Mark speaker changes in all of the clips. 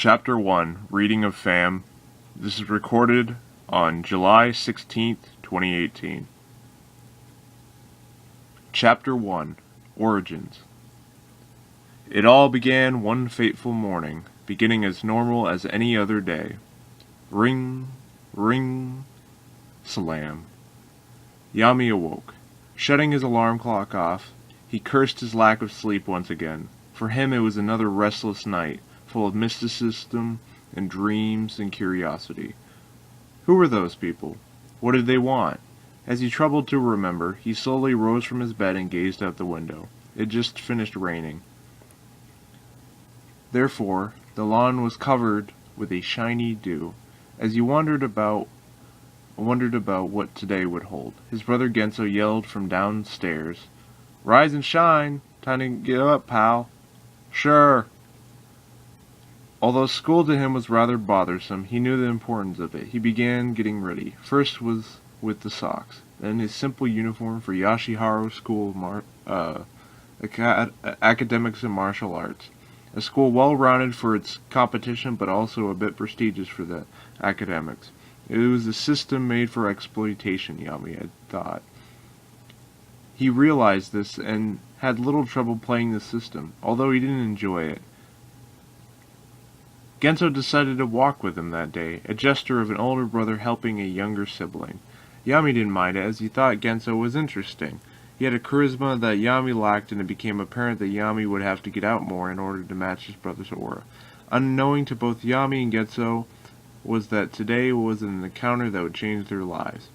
Speaker 1: Chapter 1, Reading of Feum. This is recorded on July 16th, 2018. Chapter 1, Origins. It all began one fateful morning, beginning as normal as any other day. Ring, ring, salam. Yami awoke. Shutting his alarm clock off, he cursed his lack of sleep once again. For him it was another restless night, full of mysticism and dreams and curiosity. Who were those people? What did they want? As he troubled to remember, he slowly rose from his bed and gazed out the window. It just finished raining. Therefore, the lawn was covered with a shiny dew. As he wondered about what today would hold, his brother Genso yelled from downstairs, "Rise and shine! Time to get up, pal." "Sure." Although school to him was rather bothersome, he knew the importance of it. He began getting ready. First was with the socks, then his simple uniform for Yashiharu School of Academics and Martial Arts. A school well-rounded for its competition, but also a bit prestigious for the academics. It was a system made for exploitation, Yami had thought. He realized this and had little trouble playing the system, although he didn't enjoy it. Genso decided to walk with him that day, a gesture of an older brother helping a younger sibling. Yami didn't mind it, as he thought Genso was interesting. He had a charisma that Yami lacked, and it became apparent that Yami would have to get out more in order to match his brother's aura. Unknowing to both Yami and Genso was that today was an encounter that would change their lives.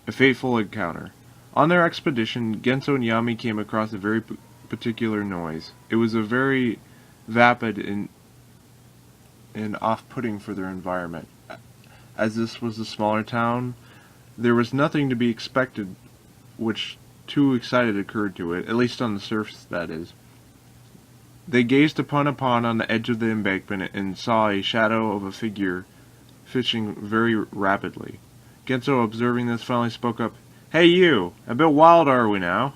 Speaker 1: A fateful encounter. On their expedition, Genso and Yami came across a very particular noise. It was a very vapid and off-putting for their environment. As this was a smaller town, there was nothing to be expected which too excited occurred to it, at least on the surface, that is. They gazed upon a pond on the edge of the embankment and saw a shadow of a figure fishing very rapidly. Genso, observing this, finally spoke up, "Hey you! A bit wild, are we now?"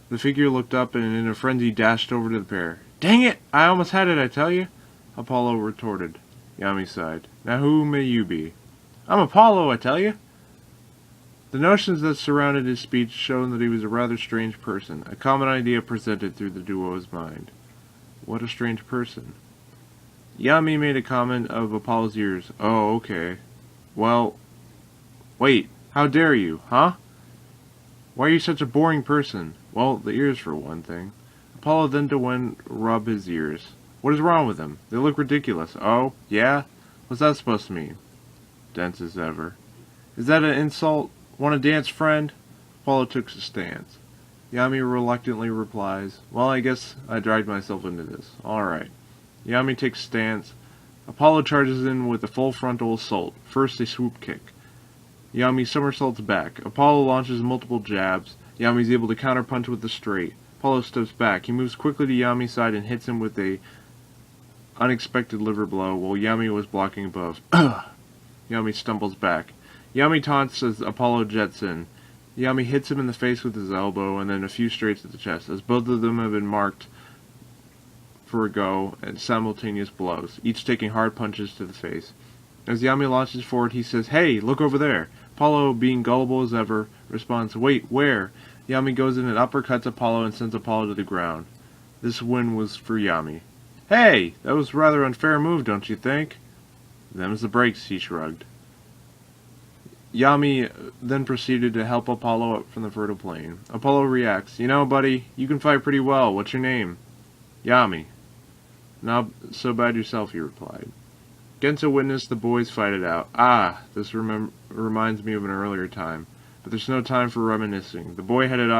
Speaker 1: The figure looked up and in a frenzy dashed over to the pair. "Dang it! I almost had it, I tell you!" Apollo retorted. Yami sighed. "Now who may you be?" "I'm Apollo, I tell you!" The notions that surrounded his speech showed that he was a rather strange person. A common idea presented through the duo's mind. What a strange person. Yami made a comment of Apollo's ears. "Oh, okay. Well, wait, how dare you, huh? Why are you such a boring person?" "Well, the ears for one thing." Apollo then went to rub his ears. "What is wrong with them? They look ridiculous." "Oh, yeah? What's that supposed to mean?" Dense as ever. "Is that an insult? Want to dance, friend?" Apollo took a stance. Yami reluctantly replies, "Well, I guess I dragged myself into this. Alright." Yami takes a stance. Apollo charges in with a full frontal assault. First a swoop kick. Yami somersaults back. Apollo launches multiple jabs. Yami's able to counterpunch with the straight. Apollo steps back. He moves quickly to Yami's side and hits him with a unexpected liver blow while Yami was blocking above. Ugh! Yami stumbles back. Yami taunts as Apollo jets in. Yami hits him in the face with his elbow and then a few straights to the chest, as both of them have been marked for a go and simultaneous blows, each taking hard punches to the face. As Yami launches forward, he says, "Hey, look over there." Apollo, being gullible as ever, responds, "Wait, where?" Yami goes in and uppercuts Apollo and sends Apollo to the ground. This win was for Yami. "Hey, that was a rather unfair move, don't you think?" "Them's the breaks," he shrugged. Yami then proceeded to help Apollo up from the fertile plain. Apollo reacts, "You know, buddy, you can fight pretty well. What's your name?" "Yami." "Not so bad yourself," he replied. Genso witnessed the boys fight it out. "Ah, this reminds me of an earlier time. But there's no time for reminiscing. The boys headed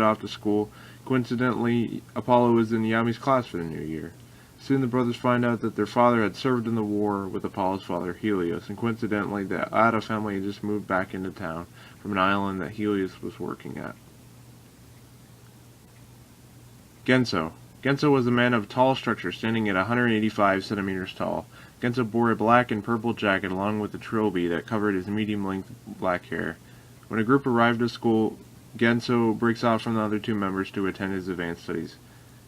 Speaker 1: off to school. Coincidentally, Apollo was in Yami's class for the new year. Soon the brothers find out that their father had served in the war with Apollo's father, Helios, and coincidentally the Ada family had just moved back into town from an island that Helios was working at. Genso. Genso was a man of tall structure, standing at 185 centimeters tall. Genso bore a black and purple jacket along with a trilby that covered his medium-length black hair. When a group arrived at school, Genso breaks off from the other two members to attend his advanced studies.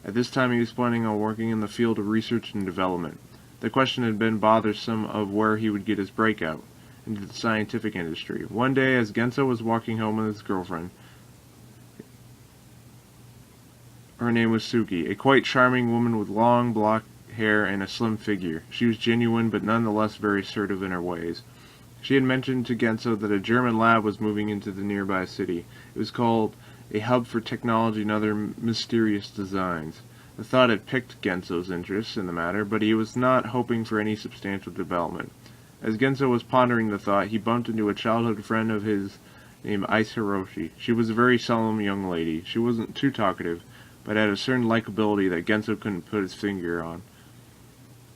Speaker 1: At this time he was planning on working in the field of research and development. The question had been bothersome of where he would get his breakout into the scientific industry. One day, as Genso was walking home with his girlfriend, her name was Suki, a quite charming woman with long black hair and a slim figure. She was genuine, but nonetheless very assertive in her ways. She had mentioned to Genso that a German lab was moving into the nearby city. It was called a hub for technology and other mysterious designs. The thought had piqued Genso's interest in the matter, but he was not hoping for any substantial development. As Genso was pondering the thought, he bumped into a childhood friend of his named Ice Hiroshi. She was a very solemn young lady. She wasn't too talkative, but had a certain likability that Genso couldn't put his finger on.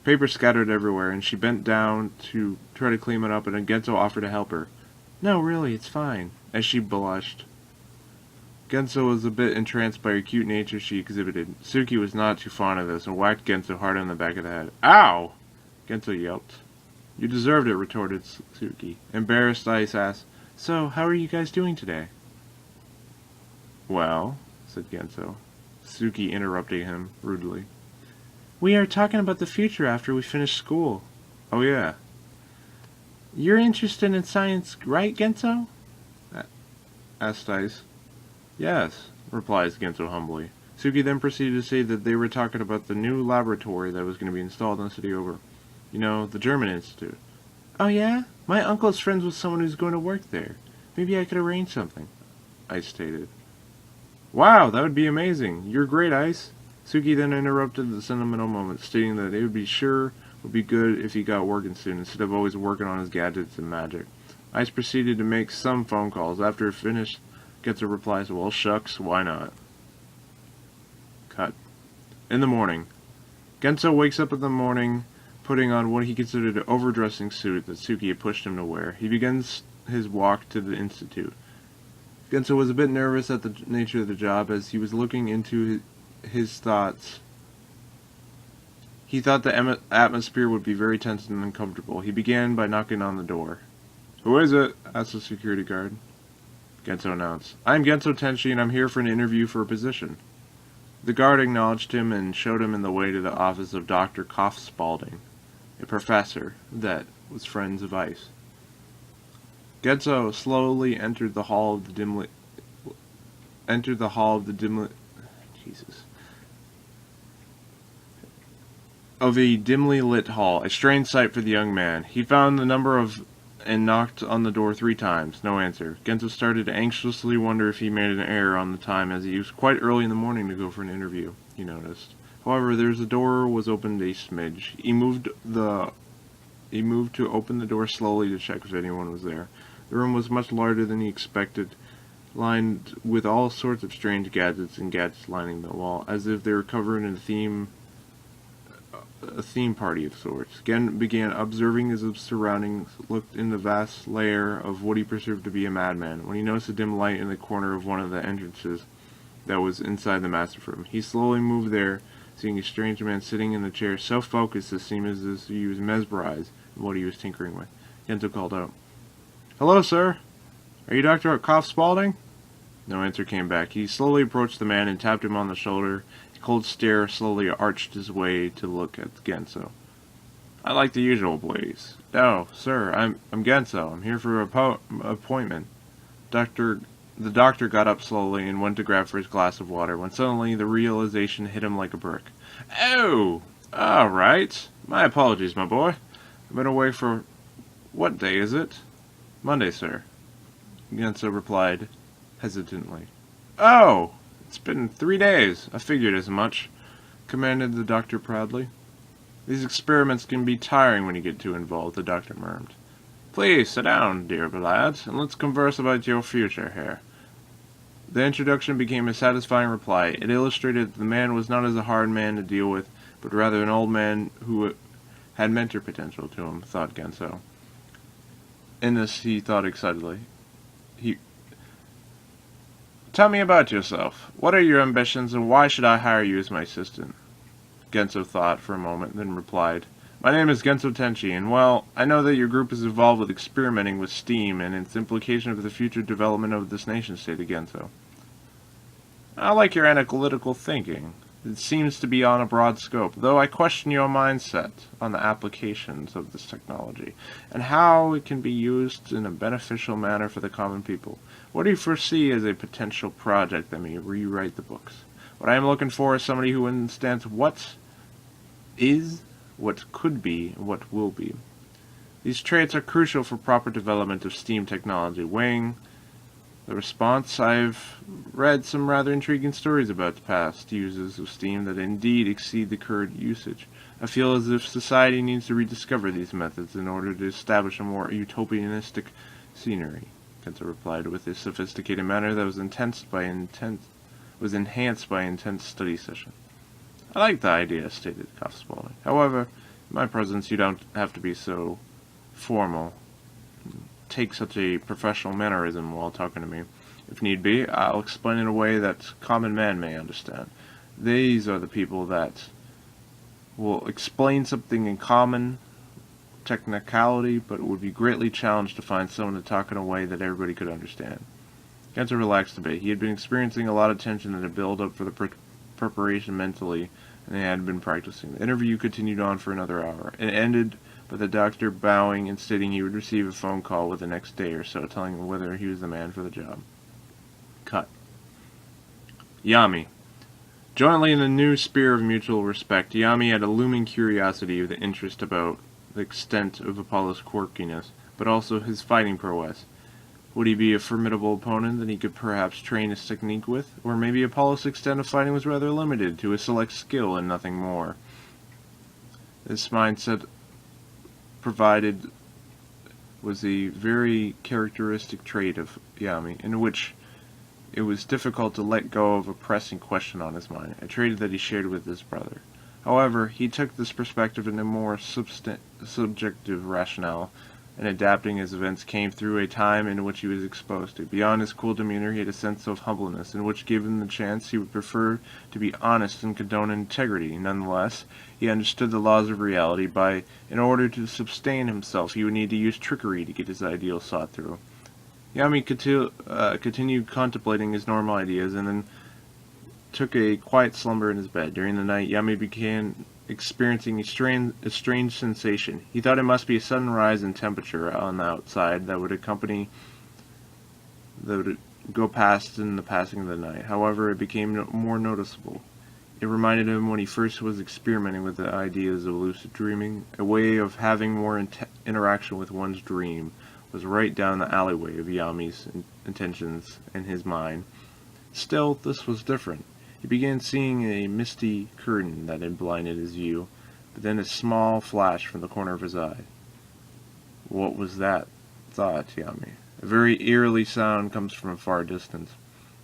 Speaker 1: Paper scattered everywhere, and she bent down to try to clean it up, and Genso offered to help her. "No, really, it's fine," as she blushed. Genso was a bit entranced by her cute nature she exhibited. Suki was not too fond of this, and whacked Genso hard on the back of the head. "Ow!" Genso yelped. "You deserved it," retorted Suki. Embarrassed, Ice asked, "So, how are you guys doing today?" "Well," said Genso. Suki interrupted him rudely. "We are talking about the future after we finish school." "Oh, yeah." "You're interested in science, right, Genso?" asked Ice. "Yes," replies Genso humbly. Suki then proceeded to say that they were talking about the new laboratory that was going to be installed in the city over. You know, the German Institute. "Oh, yeah? My uncle is friends with someone who's going to work there. Maybe I could arrange something," Ice stated. "Wow, that would be amazing. You're great, Ice." Suki then interrupted the sentimental moment, stating that it would be good if he got working soon, instead of always working on his gadgets and magic. Ice proceeded to make some phone calls. After it finished, Genso replies, "Well, shucks, why not?" Cut. In the morning. Genso wakes up in the morning, putting on what he considered an overdressing suit that Suki had pushed him to wear. He begins his walk to the institute. Genso was a bit nervous at the nature of the job as he was looking into his thoughts. He thought the atmosphere would be very tense and uncomfortable. He began by knocking on the door. "Who is it?" asked the security guard. Genso announced, "I am Genso Tenchi, and I'm here for an interview for a position." The guard acknowledged him and showed him in the way to the office of Dr. Koff Spaulding, a professor that was friends of Ice. Genso slowly entered the hall of the dimly of a dimly lit hall, a strange sight for the young man. He found the number and knocked on the door 3 times. No answer. Genso started to anxiously wonder if he made an error on the time, as he was quite early in the morning to go for an interview, he noticed. However, the door was opened a smidge. He moved to open the door slowly to check if anyone was there. The room was much larger than he expected, lined with all sorts of strange gadgets lining the wall, as if they were covered in a theme party of sorts. Gen began observing his surroundings, looked in the vast lair of what he perceived to be a madman, when he noticed a dim light in the corner of one of the entrances that was inside the master room. He slowly moved there, seeing a strange man sitting in the chair, so focused it seemed as if he was mesmerized in what he was tinkering with. Genso called out, "Hello, sir. Are you Dr. Koff Spaulding?" No answer came back. He slowly approached the man and tapped him on the shoulder. A cold stare slowly arched his way to look at Genso. "I like the usual, please." "No, sir, I'm Genso. I'm here for an appointment." The doctor got up slowly and went to grab for his glass of water, when suddenly the realization hit him like a brick. "Oh, all right. My apologies, my boy. I've been away for... What day is it?" "Monday, sir," Genso replied hesitantly. "Oh, it's been 3 days. I figured as much," commanded the doctor proudly. "These experiments can be tiring when you get too involved," the doctor murmured. "Please sit down, dear lad, and let's converse about your future here." The introduction became a satisfying reply. It illustrated that the man was not as a hard man to deal with, but rather an old man who had mentor potential to him, thought Genso. In this, he thought excitedly. "Tell me about yourself. What are your ambitions, and why should I hire you as my assistant?" Genso thought for a moment, then replied, "My name is Genso Tenchi, and well, I know that your group is involved with experimenting with steam and its implication for the future development of this nation-state," Genso. "I like your analytical thinking. It seems to be on a broad scope, though I question your mindset on the applications of this technology, and how it can be used in a beneficial manner for the common people. What do you foresee as a potential project that may rewrite the books? What I am looking for is somebody who understands what is, what could be, and what will be. These traits are crucial for proper development of STEAM technology. Weighing the response, I've read some rather intriguing stories about the past uses of STEAM that indeed exceed the current usage. I feel as if society needs to rediscover these methods in order to establish a more utopianistic scenery, Kenta replied with a sophisticated manner that was enhanced by intense study session. I like the idea, stated Koff Spaulding. However, in my presence you don't have to be so formal. Take such a professional mannerism while talking to me. If need be, I'll explain in a way that common man may understand. These are the people that will explain something in common technicality, but would be greatly challenged to find someone to talk in a way that everybody could understand. Gensler relaxed a bit. He had been experiencing a lot of tension that had built up for the preparation mentally, and they had been practicing. The interview continued on for another hour. It ended with the doctor bowing and stating he would receive a phone call within the next day or so, telling him whether he was the man for the job. Cut. Yami. Jointly in a new sphere of mutual respect, Yami had a looming curiosity of the interest about the extent of Apollo's quirkiness, but also his fighting prowess. Would he be a formidable opponent that he could perhaps train his technique with? Or maybe Apollo's extent of fighting was rather limited to a select skill and nothing more. This mindset provided was a very characteristic trait of Yami, in which it was difficult to let go of a pressing question on his mind, a trait that he shared with his brother. However, he took this perspective in a more subjective rationale, and adapting as events came through a time in which he was exposed to. Beyond his cool demeanor, he had a sense of humbleness, in which, given the chance, he would prefer to be honest and condone integrity. Nonetheless, he understood the laws of reality. In order to sustain himself, he would need to use trickery to get his ideals sought through. Yami continued contemplating his normal ideas, and then took a quiet slumber in his bed. During the night, Yami began experiencing a strange sensation. He thought it must be a sudden rise in temperature on the outside that would go past in the passing of the night. However, it became more noticeable. It reminded him when he first was experimenting with the ideas of lucid dreaming. A way of having more interaction with one's dream was right down the alleyway of Yami's intentions in his mind. Still, this was different. He began seeing a misty curtain that had blinded his view, but then a small flash from the corner of his eye. What was that? Thought Yami. A very eerily sound comes from a far distance,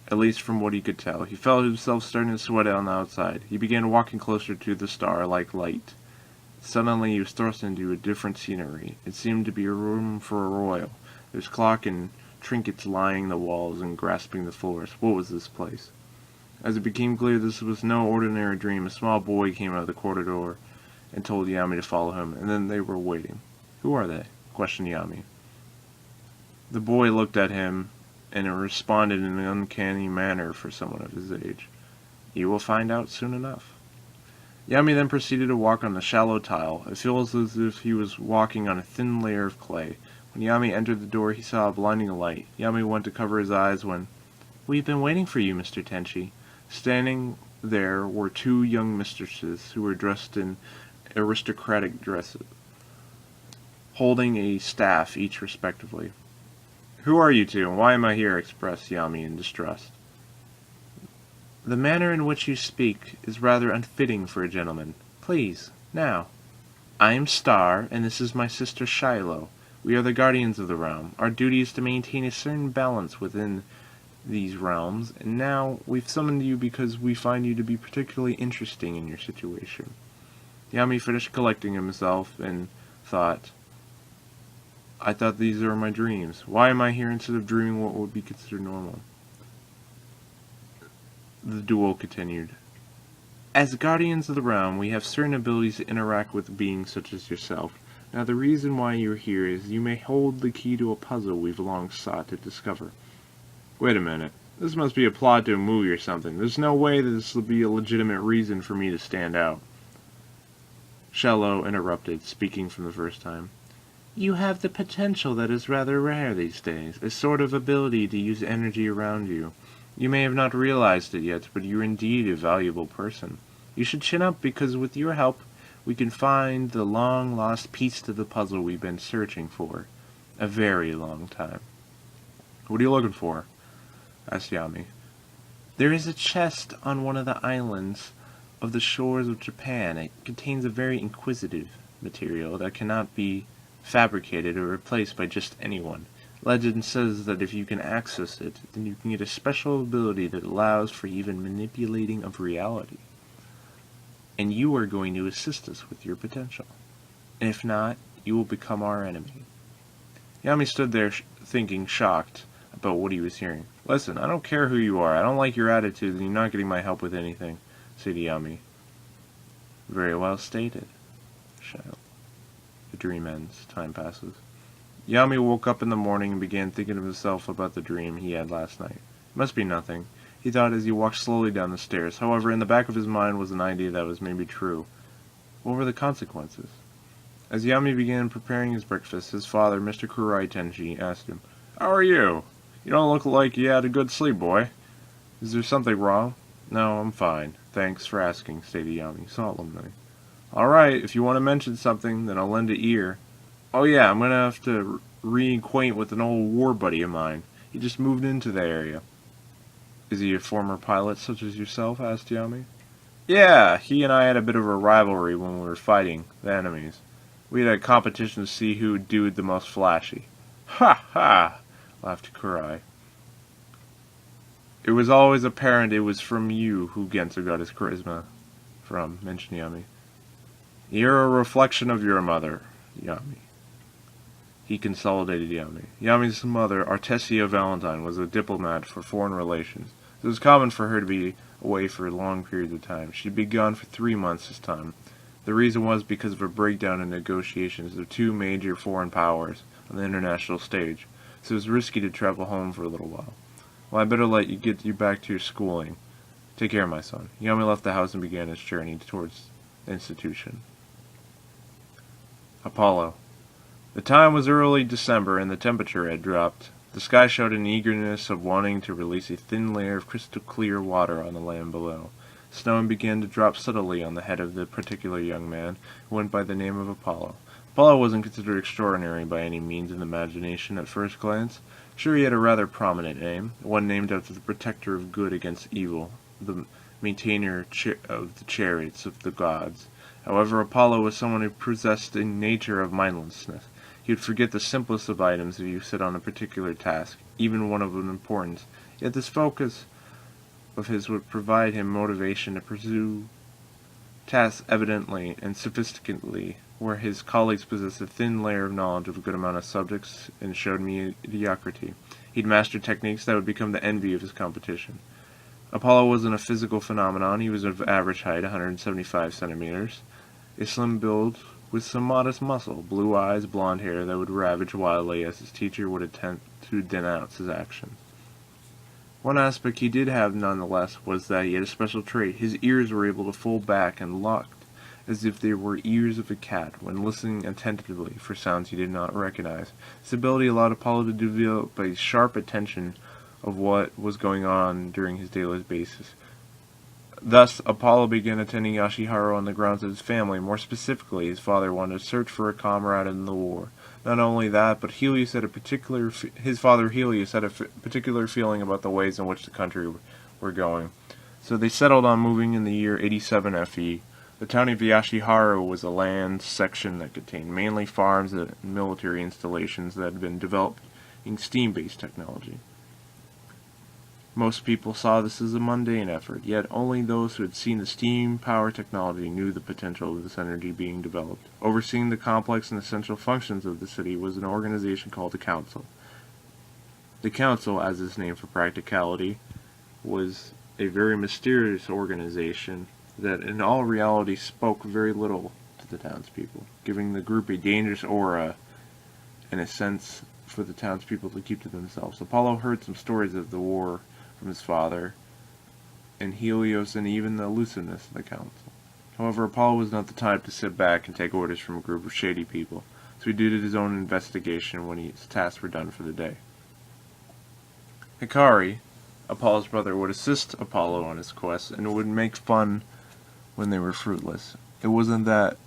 Speaker 1: at least from what he could tell. He felt himself starting to sweat on the outside. He began walking closer to the star-like light. Suddenly he was thrust into a different scenery. It seemed to be a room for a royal. There was clock and trinkets lining the walls and grasping the floors. What was this place? As it became clear this was no ordinary dream, a small boy came out of the corridor and told Yami to follow him, and then they were waiting. Who are they? Questioned Yami. The boy looked at him, and it responded in an uncanny manner for someone of his age. You will find out soon enough. Yami then proceeded to walk on the shallow tile. It feels as if he was walking on a thin layer of clay. When Yami entered the door, he saw a blinding light. Yami went to cover his eyes when, We've been waiting for you, Mr. Tenchi. Standing there were two young mistresses who were dressed in aristocratic dresses, holding a staff each respectively. Who are you two, and why am I here? Expressed Yami in distress. The manner in which you speak is rather unfitting for a gentleman. Please, now. I am Star, and this is my sister Shiloh. We are the guardians of the realm. Our duty is to maintain a certain balance within these realms, and now we've summoned you because we find you to be particularly interesting in your situation. Yami finished collecting himself and thought, I thought these are my dreams. Why am I here instead of dreaming what would be considered normal? The duel continued. As guardians of the realm, we have certain abilities to interact with beings such as yourself. Now the reason why you're here is you may hold the key to a puzzle we've long sought to discover. Wait a minute. This must be a plot to a movie or something. There's no way that this will be a legitimate reason for me to stand out. Shallow interrupted, speaking for the first time. You have the potential that is rather rare these days, a sort of ability to use energy around you. You may have not realized it yet, but you're indeed a valuable person. You should chin up because with your help, we can find the long-lost piece to the puzzle we've been searching for. A very long time. What are you looking for? Asked Yami. There is a chest on one of the islands of the shores of Japan. It contains a very inquisitive material that cannot be fabricated or replaced by just anyone. Legend says that if you can access it, then you can get a special ability that allows for even manipulating of reality. And you are going to assist us with your potential. And if not, you will become our enemy. Yami stood there thinking, shocked about what he was hearing. Listen, I don't care who you are. I don't like your attitude, and you're not getting my help with anything, said Yami. Very well stated, Shadow. The dream ends. Time passes. Yami woke up in the morning and began thinking of himself about the dream he had last night. It must be nothing, he thought as he walked slowly down the stairs. However, in the back of his mind was an idea that was maybe true. What were the consequences? As Yami began preparing his breakfast, his father, Mr. Kurai Tenji, asked him, How are you? You don't look like you had a good sleep, boy. Is there something wrong? No, I'm fine. Thanks for asking, stated Yami solemnly. All right, if you want to mention something, then I'll lend an ear. Oh yeah, I'm going to have to reacquaint with an old war buddy of mine. He just moved into the area. Is he a former pilot such as yourself? Asked Yami. Yeah, he and I had a bit of a rivalry when we were fighting the enemies. We had a competition to see who would do it the most flashy. Ha ha! Laughed Kurai. It was always apparent it was from you who Genso got his charisma from, mentioned Yami. You're a reflection of your mother, Yami. He consolidated Yami. Yami's mother, Artesia Valentine, was a diplomat for foreign relations. It was common for her to be away for long periods of time. She'd be gone for 3 months this time. The reason was because of a breakdown in negotiations of 2 major foreign powers on the international stage, so it was risky to travel home for a little while. Well, I better let you get you back to your schooling. Take care, my son. Yami left the house and began his journey towards the institution. Apollo. The time was early December and the temperature had dropped. The sky showed an eagerness of wanting to release a thin layer of crystal clear water on the land below. Snow began to drop subtly on the head of the particular young man, who went by the name of Apollo. Apollo wasn't considered extraordinary by any means in imagination at first glance. Sure, he had a rather prominent name, one named after the protector of good against evil, the maintainer of the chariots of the gods. However, Apollo was someone who possessed a nature of mindlessness. He would forget the simplest of items if you set on a particular task, even one of importance. Yet this focus of his would provide him motivation to pursue tasks evidently and sophisticatedly, where his colleagues possessed a thin layer of knowledge of a good amount of subjects and showed mediocrity. He'd mastered techniques that would become the envy of his competition. Apollo wasn't a physical phenomenon. He was of average height, 175 centimeters, a slim build with some modest muscle, blue eyes, blonde hair that would ravage wildly as his teacher would attempt to denounce his actions. One aspect he did have nonetheless was that he had a special trait. His ears were able to fold back and locked as if they were ears of a cat when listening attentively for sounds he did not recognize. This ability allowed Apollo to develop a sharp attention of what was going on during his daily basis. Thus, Apollo began attending Yashiharu on the grounds of his family. More specifically, his father wanted to search for a comrade in the war. Not only that, but his father Helios had a particular feeling about the ways in which the country were going. So they settled on moving in the year 87 FE. The town of Yashiharu was a land section that contained mainly farms and military installations that had been developed in steam-based technology. Most people saw this as a mundane effort, yet only those who had seen the steam power technology knew the potential of this energy being developed. Overseeing the complex and essential functions of the city was an organization called the Council. The Council, as its name for practicality, was a very mysterious organization that in all reality spoke very little to the townspeople, giving the group a dangerous aura and a sense for the townspeople to keep to themselves. Apollo heard some stories of the war from his father, and Helios, and even the elusiveness of the council. However, Apollo was not the type to sit back and take orders from a group of shady people, so he did his own investigation when his tasks were done for the day. Hikari, Apollo's brother, would assist Apollo on his quests and would make fun when they were fruitless. It wasn't that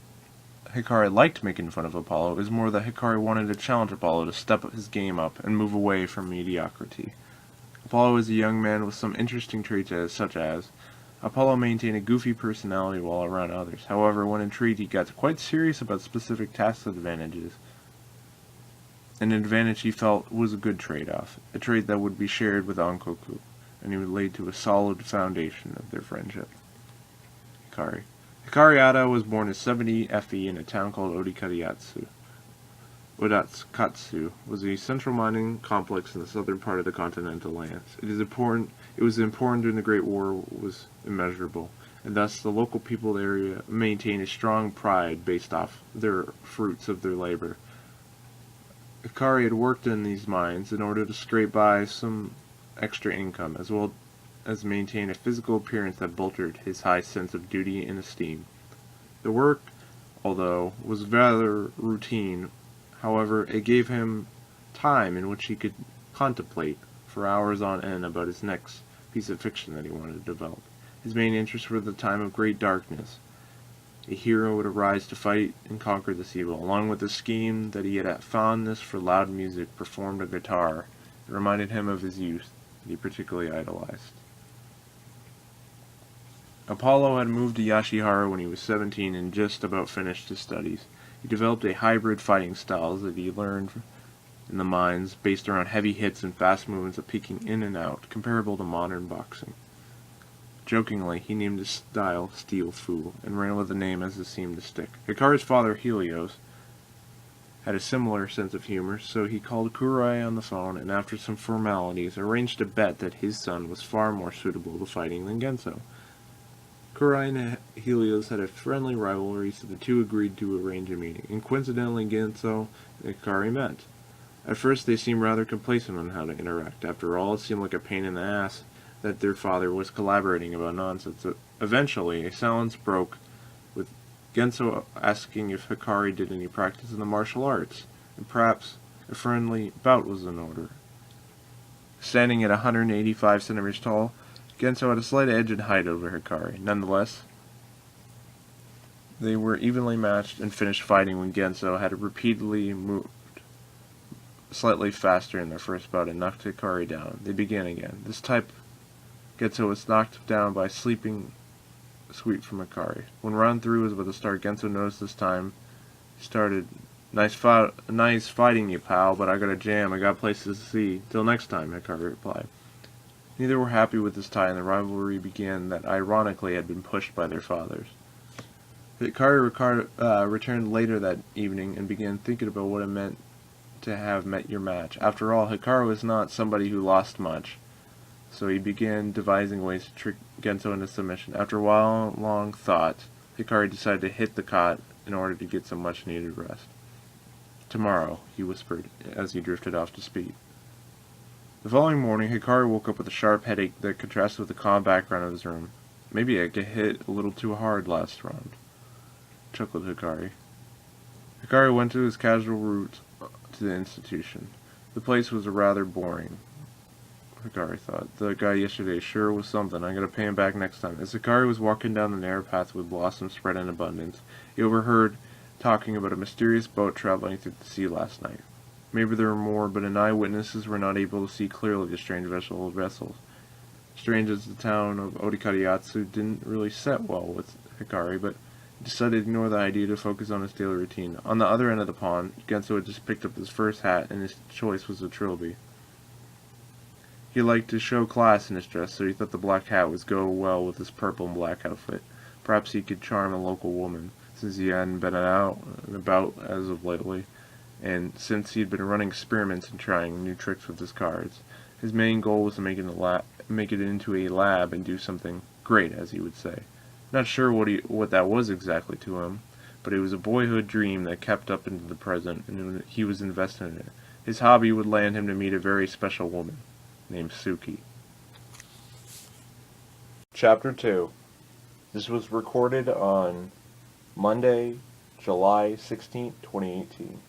Speaker 1: Hikari liked making fun of Apollo, it was more that Hikari wanted to challenge Apollo to step his game up and move away from mediocrity. Apollo was a young man with some interesting traits such as Apollo maintained a goofy personality while around others. However, when intrigued, he got quite serious about specific task advantages. An advantage he felt was a good trade-off, a trait that would be shared with Ankoku, and he would lead to a solid foundation of their friendship. Hikari. Hikari Ada was born in 70 FE in a town called Odatsukatsu was a central mining complex in the southern part of the continental lands. It was important during the Great War was immeasurable, and thus the local people of the area maintained a strong pride based off their fruits of their labor. Hikari had worked in these mines in order to scrape by some extra income, as well as maintain a physical appearance that bolstered his high sense of duty and esteem. The work, although, was rather routine. However, it gave him time in which he could contemplate for hours on end about his next piece of fiction that he wanted to develop. His main interests were the time of great darkness. A hero would arise to fight and conquer this evil, along with the scheme that he had a fondness for loud music performed on guitar. It reminded him of his youth, that he particularly idolized. Apollo had moved to Yashihara when he was 17 and just about finished his studies. He developed a hybrid fighting style that he learned in the mines, based around heavy hits and fast movements of peeking in and out, comparable to modern boxing. Jokingly, he named his style Steel Fu, and ran with the name as it seemed to stick. Hikari's father, Helios, had a similar sense of humor, so he called Kurai on the phone and after some formalities arranged a bet that his son was far more suitable to fighting than Genso. Kurai and Helios had a friendly rivalry, so the two agreed to arrange a meeting, and coincidentally Genso and Hikari met. At first they seemed rather complacent on how to interact. After all, it seemed like a pain in the ass that their father was collaborating about nonsense. Eventually, a silence broke, with Genso asking if Hikari did any practice in the martial arts, and perhaps a friendly bout was in order. Standing at 185 centimeters tall, Genso had a slight edge in height over Hikari. Nonetheless, they were evenly matched and finished fighting when Genso had repeatedly moved slightly faster in their first bout and knocked Hikari down. They began again. This time, Genso was knocked down by a sleeping sweep from Hikari. When round 3 was about to start, Genso noticed this time. He started, nice fighting you, pal, but I got a jam. I got places to see. Till next time, Hikari replied. Neither were happy with this tie, and the rivalry began that ironically had been pushed by their fathers. Hikari returned later that evening and began thinking about what it meant to have met your match. After all, Hikari was not somebody who lost much, so he began devising ways to trick Genso into submission. After a while long thought, Hikari decided to hit the cot in order to get some much-needed rest. Tomorrow, he whispered as he drifted off to sleep. The following morning, Hikari woke up with a sharp headache that contrasted with the calm background of his room. Maybe I got hit a little too hard last round, chuckled Hikari. Hikari went to his casual route to the institution. The place was rather boring, Hikari thought. The guy yesterday sure was something. I'm going to pay him back next time. As Hikari was walking down the narrow path with blossoms spread in abundance, he overheard talking about a mysterious boat traveling through the sea last night. Maybe there were more, but eyewitnesses were not able to see clearly the strange vessels. Strange as the town of Odikariatsu didn't really set well with Hikari, but he decided to ignore the idea to focus on his daily routine. On the other end of the pond, Genso had just picked up his first hat, and his choice was a trilby. He liked to show class in his dress, so he thought the black hat would go well with his purple and black outfit. Perhaps he could charm a local woman, since he hadn't been out and about as of lately, and since he had been running experiments and trying new tricks with his cards. His main goal was to make it into a lab and do something great, as he would say. Not sure what that was exactly to him, but it was a boyhood dream that kept up into the present, and he was invested in it. His hobby would land him to meet a very special woman named Suki. Chapter 2. This was recorded on Monday, July 16th, 2018.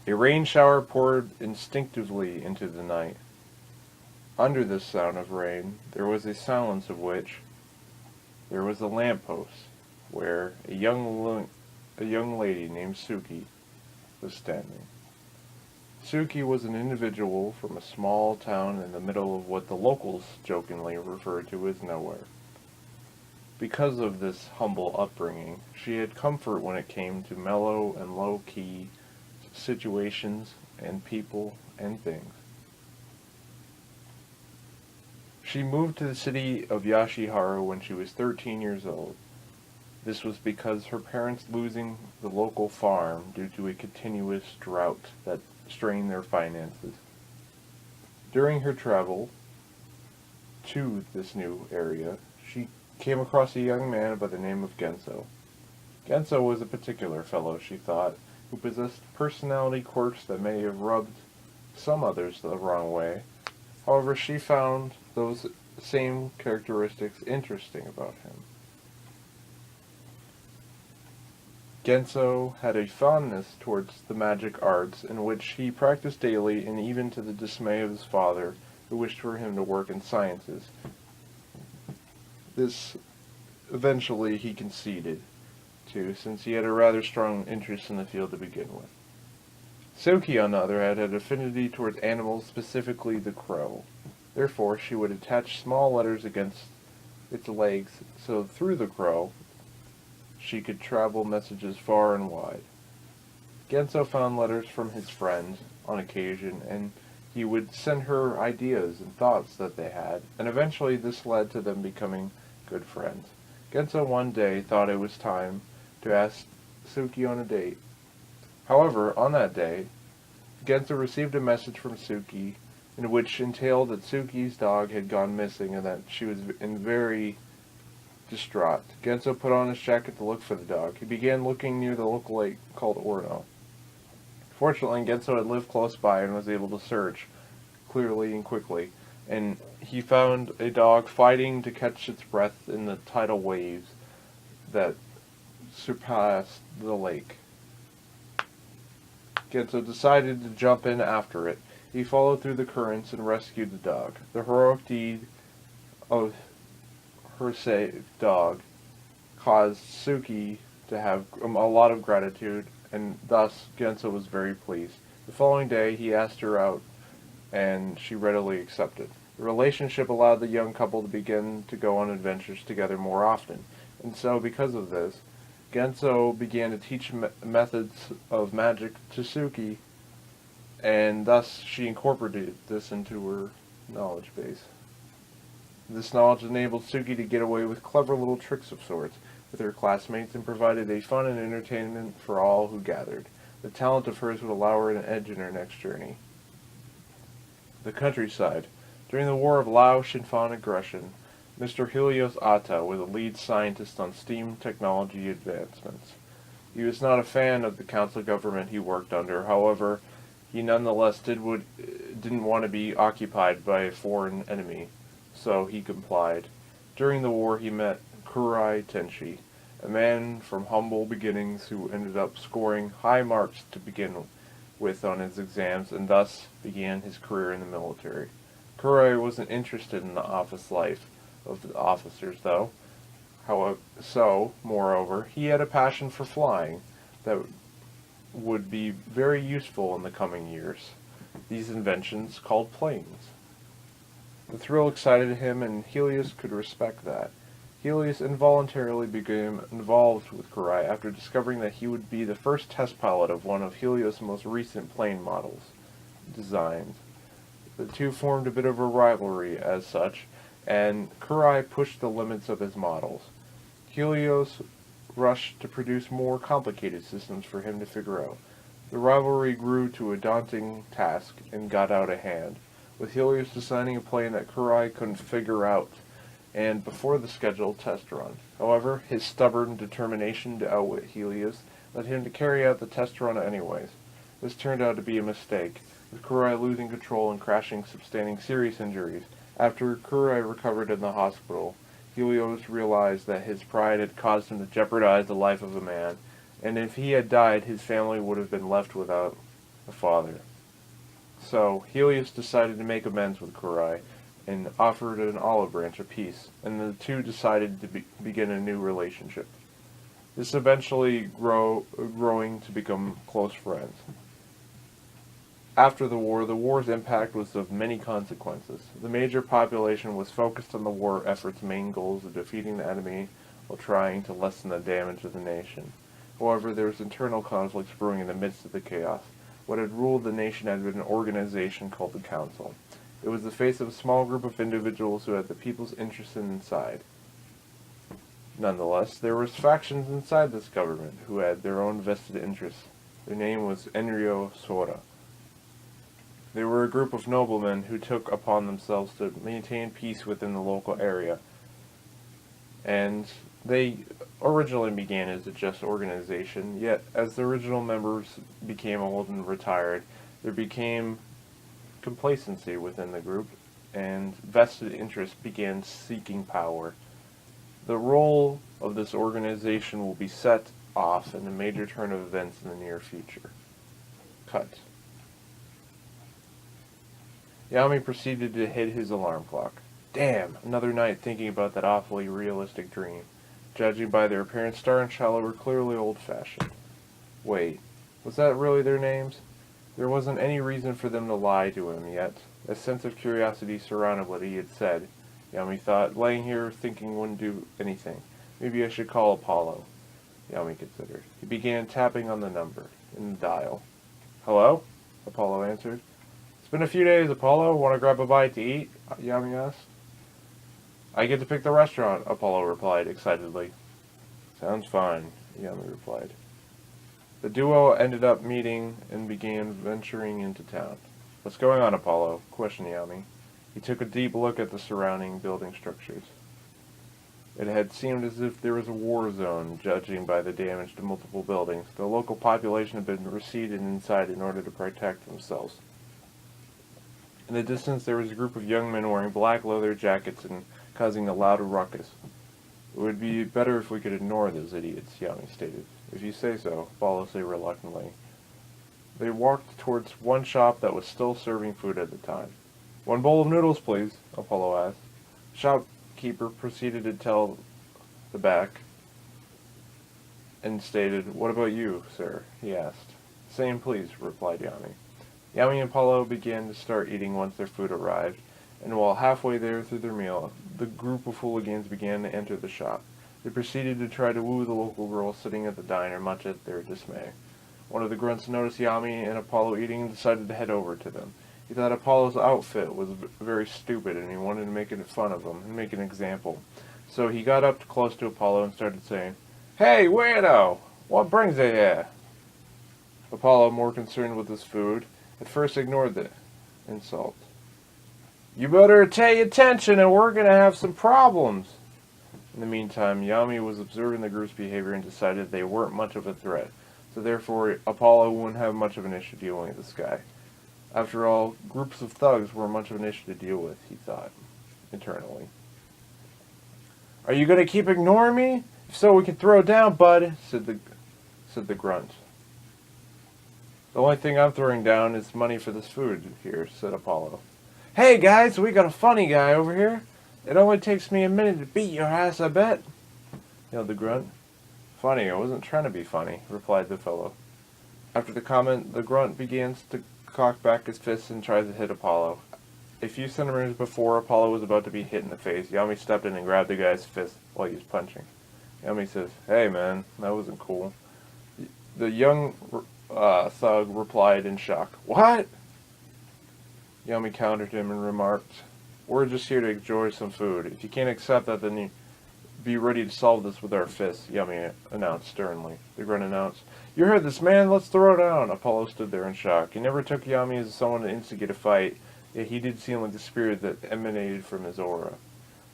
Speaker 1: A rain shower poured instinctively into the night. Under this sound of rain, there was a silence of which there was a lamppost where a young lady named Suki was standing. Suki was an individual from a small town in the middle of what the locals jokingly refer to as nowhere. Because of this humble upbringing, she had comfort when it came to mellow and low-key situations and people and things. She moved to the city of Yashiharu when she was 13 years old. This was because her parents losing the local farm due to a continuous drought that strained their finances. During her travel to this new area, she came across a young man by the name of Genso. Genso was a particular fellow, she thought, who possessed personality quirks that may have rubbed some others the wrong way. However, she found those same characteristics interesting about him. Genso had a fondness towards the magic arts, in which he practiced daily, and even to the dismay of his father, who wished for him to work in sciences. This eventually he conceded to, since he had a rather strong interest in the field to begin with. Suki, on the other hand, had affinity towards animals, specifically the crow. Therefore, she would attach small letters against its legs, so through the crow she could travel messages far and wide. Genso found letters from his friends on occasion, and he would send her ideas and thoughts that they had, and eventually this led to them becoming good friends. Genso one day thought it was time to ask Suki on a date. However, on that day, Genso received a message from Suki in which entailed that Suki's dog had gone missing and that she was very distraught. Genso put on his jacket to look for the dog. He began looking near the local lake called Orno. Fortunately, Genso had lived close by and was able to search clearly and quickly, and he found a dog fighting to catch its breath in the tidal waves that surpassed the lake. Genso decided to jump in after it. He followed through the currents and rescued the dog. The heroic deed of her saved dog caused Suki to have a lot of gratitude, and thus Genso was very pleased. The following day, he asked her out, and she readily accepted. The relationship allowed the young couple to begin to go on adventures together more often, and so because of this, Genso began to teach methods of magic to Suki, and thus she incorporated this into her knowledge base. This knowledge enabled Suki to get away with clever little tricks of sorts with her classmates and provided a fun and entertainment for all who gathered. The talent of hers would allow her an edge in her next journey. The countryside. During the War of Lao-Shinfan aggression, Mr. Helios Atta was a lead scientist on steam technology advancements. He was not a fan of the council government he worked under. However, he nonetheless didn't want to be occupied by a foreign enemy, so he complied. During the war, he met Kurai Tenshi, a man from humble beginnings who ended up scoring high marks to begin with on his exams, and thus began his career in the military. Kurai wasn't interested in the office life of the officers, though. Moreover, he had a passion for flying that would be very useful in the coming years. These inventions called planes. The thrill excited him, and Helios could respect that. Helios involuntarily became involved with Kurai after discovering that he would be the first test pilot of one of Helios' most recent plane models designs. The two formed a bit of a rivalry as such, and Kurai pushed the limits of his models. Helios rushed to produce more complicated systems for him to figure out. The rivalry grew to a daunting task and got out of hand, with Helios designing a plane that Kurai couldn't figure out, and before the scheduled test run. However, his stubborn determination to outwit Helios led him to carry out the test run anyways. This turned out to be a mistake, with Kurai losing control and crashing, sustaining serious injuries. After Kurai recovered in the hospital, Helios realized that his pride had caused him to jeopardize the life of a man, and if he had died, his family would have been left without a father. So, Helios decided to make amends with Kurai and offered an olive branch of peace, and the two decided to begin a new relationship. This eventually growing to become close friends. After the war's impact was of many consequences. The major population was focused on the war effort's main goals of defeating the enemy while trying to lessen the damage of the nation. However, there was internal conflicts brewing in the midst of the chaos. What had ruled the nation had been an organization called the Council. It was the face of a small group of individuals who had the people's interests inside. Nonetheless, there were factions inside this government who had their own vested interests. Their name was Enryo Sora. They were a group of noblemen who took upon themselves to maintain peace within the local area. And they originally began as a just organization, yet as the original members became old and retired, there became complacency within the group, and vested interests began seeking power. The role of this organization will be set off in a major turn of events in the near future. Cut. Yami proceeded to hit his alarm clock. Damn, another night thinking about that awfully realistic dream. Judging by their appearance, Star and Shallow were clearly old-fashioned. Wait, was that really their names? There wasn't any reason for them to lie to him, yet a sense of curiosity surrounded what he had said. Yami thought, laying here thinking wouldn't do anything. Maybe I should call Apollo. Yami considered. He began tapping on the number in the dial. Hello? Apollo answered. It's been a few days, Apollo. Want to grab a bite to eat? Yami asked. I get to pick the restaurant, Apollo replied excitedly. Sounds fine, Yami replied. The duo ended up meeting and began venturing into town. What's going on, Apollo? Questioned Yami. He took a deep look at the surrounding building structures. It had seemed as if there was a war zone, judging by the damage to multiple buildings. The local population had been receded inside in order to protect themselves. In the distance, there was a group of young men wearing black leather jackets and causing a loud ruckus. It would be better if we could ignore those idiots, Yami stated. If you say so, Apollo said reluctantly. They walked towards one shop that was still serving food at the time. One bowl of noodles, please, Apollo asked. The shopkeeper proceeded to tell the back and stated, What about you, sir? He asked. Same, please, replied Yami. Yami and Apollo began to start eating once their food arrived, and while halfway there through their meal, the group of hooligans began to enter the shop. They proceeded to try to woo the local girl sitting at the diner, much at their dismay. One of the grunts noticed Yami and Apollo eating and decided to head over to them. He thought Apollo's outfit was very stupid, and he wanted to make fun of him and make an example. So he got up close to Apollo and started saying, Hey, weirdo! What brings you here? Apollo, more concerned with his food, at first ignored the insult. You better pay attention or we're going to have some problems. In the meantime, Yami was observing the group's behavior and decided they weren't much of a threat, so therefore Apollo wouldn't have much of an issue dealing with this guy. After all, groups of thugs weren't much of an issue to deal with, he thought, internally. Are you going to keep ignoring me? If so, we can throw down, bud, said the grunt. The only thing I'm throwing down is money for this food here, said Apollo. Hey guys, we got a funny guy over here. It only takes me a minute to beat your ass, I bet, yelled the grunt. Funny, I wasn't trying to be funny, replied the fellow. After the comment, the grunt begins to cock back his fists and tries to hit Apollo. A few centimeters before Apollo was about to be hit in the face, Yami stepped in and grabbed the guy's fist while he was punching. Yami says, Hey man, that wasn't cool. The young thug replied in shock, What? Yami countered him and remarked, We're just here to enjoy some food. If you can't accept that, then you be ready to solve this with our fists, Yami announced sternly. The grunt announced, You heard this, man. Let's throw down. Apollo stood there in shock. He never took Yami as someone to instigate a fight, yet he did seem like the spirit that emanated from his aura.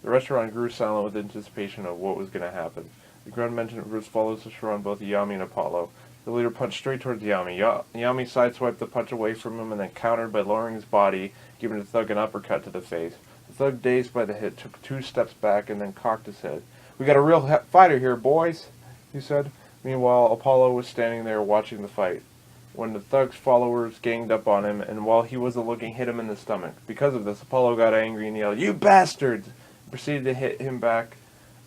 Speaker 1: The restaurant grew silent with anticipation of what was going to happen. The grunt mentioned was follows to surround both Yami and Apollo. The leader punched straight towards Yami. Yami sideswiped the punch away from him and then countered by lowering his body, giving the thug an uppercut to the face. The thug, dazed by the hit, took 2 steps back and then cocked his head. "We got a real fighter here, boys," he said. Meanwhile, Apollo was standing there watching the fight, when the thug's followers ganged up on him, and while he wasn't looking, hit him in the stomach. Because of this, Apollo got angry and yelled, "You bastards!" and proceeded to hit him back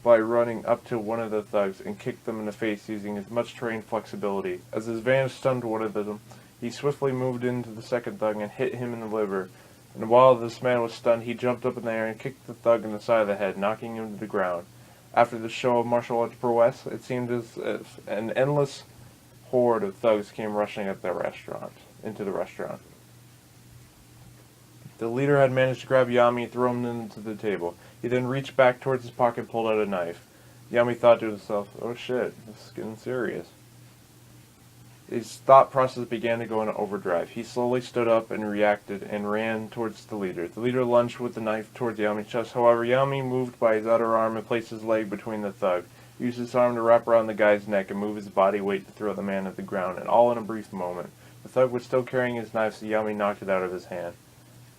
Speaker 1: by running up to one of the thugs and kicked them in the face using his much-trained flexibility. As his advantage stunned one of them, he swiftly moved into the second thug and hit him in the liver. And while this man was stunned, he jumped up in the air and kicked the thug in the side of the head, knocking him to the ground. After this show of martial arts prowess, it seemed as if an endless horde of thugs came rushing into the restaurant. The leader had managed to grab Yami and throw him into the table. He then reached back towards his pocket and pulled out a knife. Yami thought to himself, "Oh shit, this is getting serious." His thought process began to go into overdrive. He slowly stood up and reacted and ran towards the leader. The leader lunged with the knife towards Yami's chest. However, Yami moved by his outer arm and placed his leg between the thug. He used his arm to wrap around the guy's neck and move his body weight to throw the man at the ground, and all in a brief moment. The thug was still carrying his knife, so Yami knocked it out of his hand.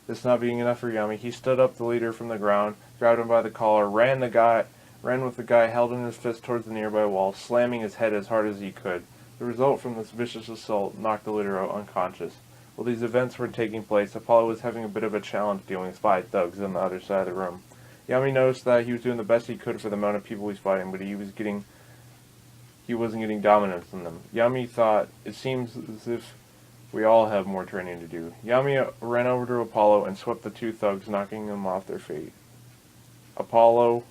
Speaker 1: This not being enough for Yami, he stood up the leader from the ground, grabbed him by the collar, ran with the guy held in his fist towards the nearby wall, slamming his head as hard as he could. The result from this vicious assault knocked the leader out unconscious. While these events were taking place, Apollo was having a bit of a challenge dealing with 5 thugs on the other side of the room. Yami noticed that he was doing the best he could for the amount of people he's fighting, but he wasn't getting dominance in them. Yami thought, "It seems as if we all have more training to do." Yami ran over to Apollo and swept the 2 thugs, knocking them off their feet. Apollo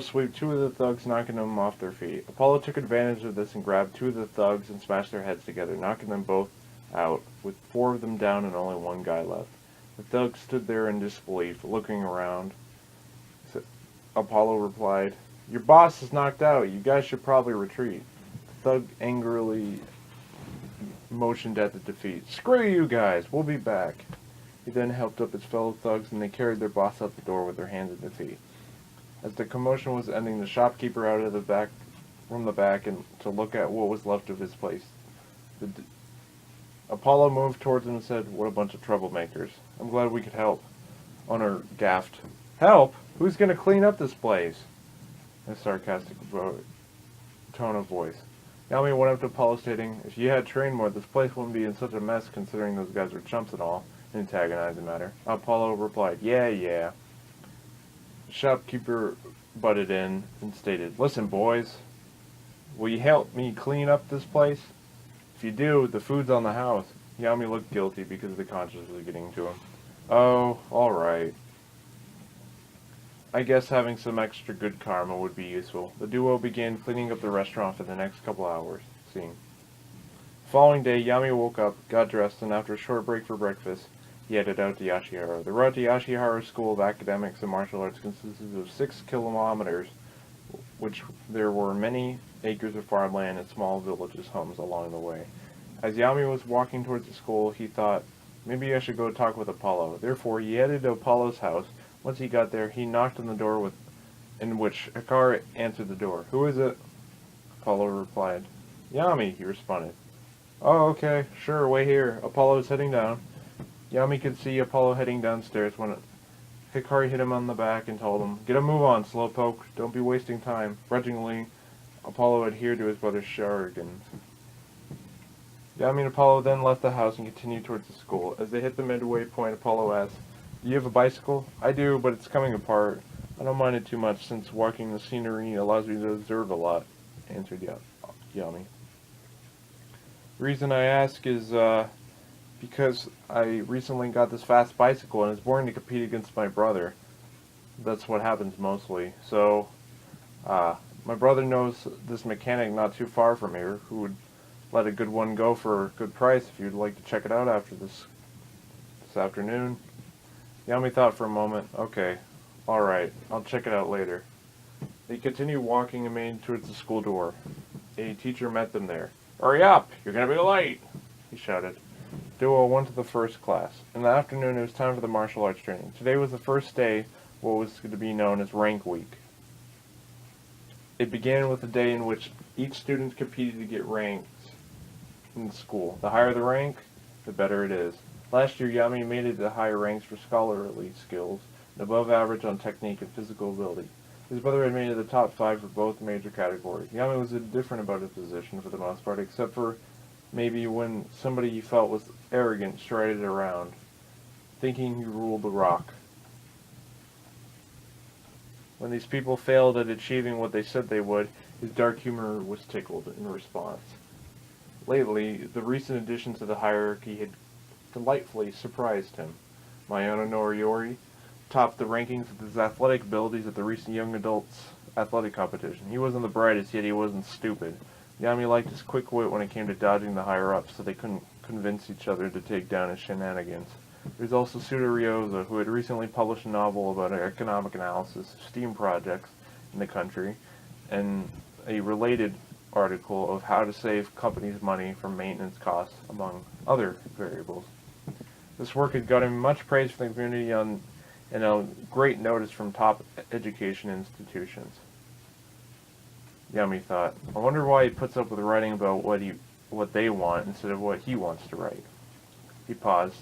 Speaker 1: swept 2 of the thugs, knocking them off their feet. Apollo took advantage of this and grabbed 2 of the thugs and smashed their heads together, knocking them both out, with 4 of them down and only 1 guy left. The thugs stood there in disbelief, looking around. Apollo replied, "Your boss is knocked out. You guys should probably retreat." The thug angrily motioned at the defeat. "Screw you guys. We'll be back." He then helped up his fellow thugs, and they carried their boss out the door with their hands in defeat. As the commotion was ending, the shopkeeper out of the back, from the back, and to look at what was left of his place. Apollo moved towards him and said, "What a bunch of troublemakers. I'm glad we could help." Owner gasped. "Help? Who's going to clean up this place?" In a sarcastic tone of voice. Yami went up to Apollo stating, "If you had trained more, this place wouldn't be in such a mess considering those guys were chumps and all," in an antagonizing manner. Apollo replied, Yeah. The shopkeeper butted in and stated, "Listen, boys, will you help me clean up this place? If you do, the food's on the house." Yami looked guilty because the conscience was getting to him. "Oh, alright. I guess having some extra good karma would be useful." The duo began cleaning up the restaurant for the next couple hours. Scene. The following day, Yami woke up, got dressed, and after a short break for breakfast, he headed out to Yashihara. The route to Yashihara School of Academics and Martial Arts consisted of 6 kilometers, which there were many acres of farmland and small villages, homes along the way. As Yami was walking towards the school, he thought, maybe I should go talk with Apollo. Therefore, he headed to Apollo's house. Once he got there, he knocked on the door in which Hikaru answered the door. "Who is it?" Apollo replied. "Yami," he responded. "Oh, okay, sure, wait here." Apollo was heading down. Yami could see Apollo heading downstairs when Hikaru hit him on the back and told him, "Get a move on, slowpoke. Don't be wasting time." Grudgingly, Apollo adhered to his brother's shenanigans. Yami and Apollo then left the house and continued towards the school. As they hit the midway point, Apollo asked, "Do you have a bicycle?" "I do, but it's coming apart. I don't mind it too much since walking the scenery allows me to observe a lot," answered Yami. "The reason I ask is, because I recently got this fast bicycle and it's boring to compete against my brother. That's what happens mostly. So, my brother knows this mechanic not too far from here who would let a good one go for a good price if you'd like to check it out after this afternoon." Yami thought for a moment. "Okay, alright, I'll check it out later." They continued walking and made towards the school door. A teacher met them there. "Hurry up! You're going to be late!" he shouted. Duo went to the first class. In the afternoon, it was time for the martial arts training. Today was the first day, what was to be known as Rank Week. It began with a day in which each student competed to get ranks in the school. The higher the rank, the better it is. Last year, Yami made it to higher ranks for scholarly skills and above average on technique and physical ability. His brother had made it the top 5 for both major categories. Yami was indifferent about his position for the most part, except for maybe when somebody he felt was arrogant strided around, thinking he ruled the rock. When these people failed at achieving what they said they would, his dark humor was tickled in response. Lately, the recent addition to the hierarchy had delightfully surprised him. Mayano Noriyori topped the rankings with his athletic abilities at the recent young adults athletic competition. He wasn't the brightest, yet he wasn't stupid. Yami liked his quick wit when it came to dodging the higher-ups, so they couldn't convince each other to take down his shenanigans. There's also Suda Ryoza, who had recently published a novel about economic analysis of STEAM projects in the country, and a related article of how to save companies money from maintenance costs, among other variables. This work had gotten much praise from the community and a great notice from top education institutions. Yami thought, I wonder why he puts up with writing about what they want instead of what he wants to write. He paused.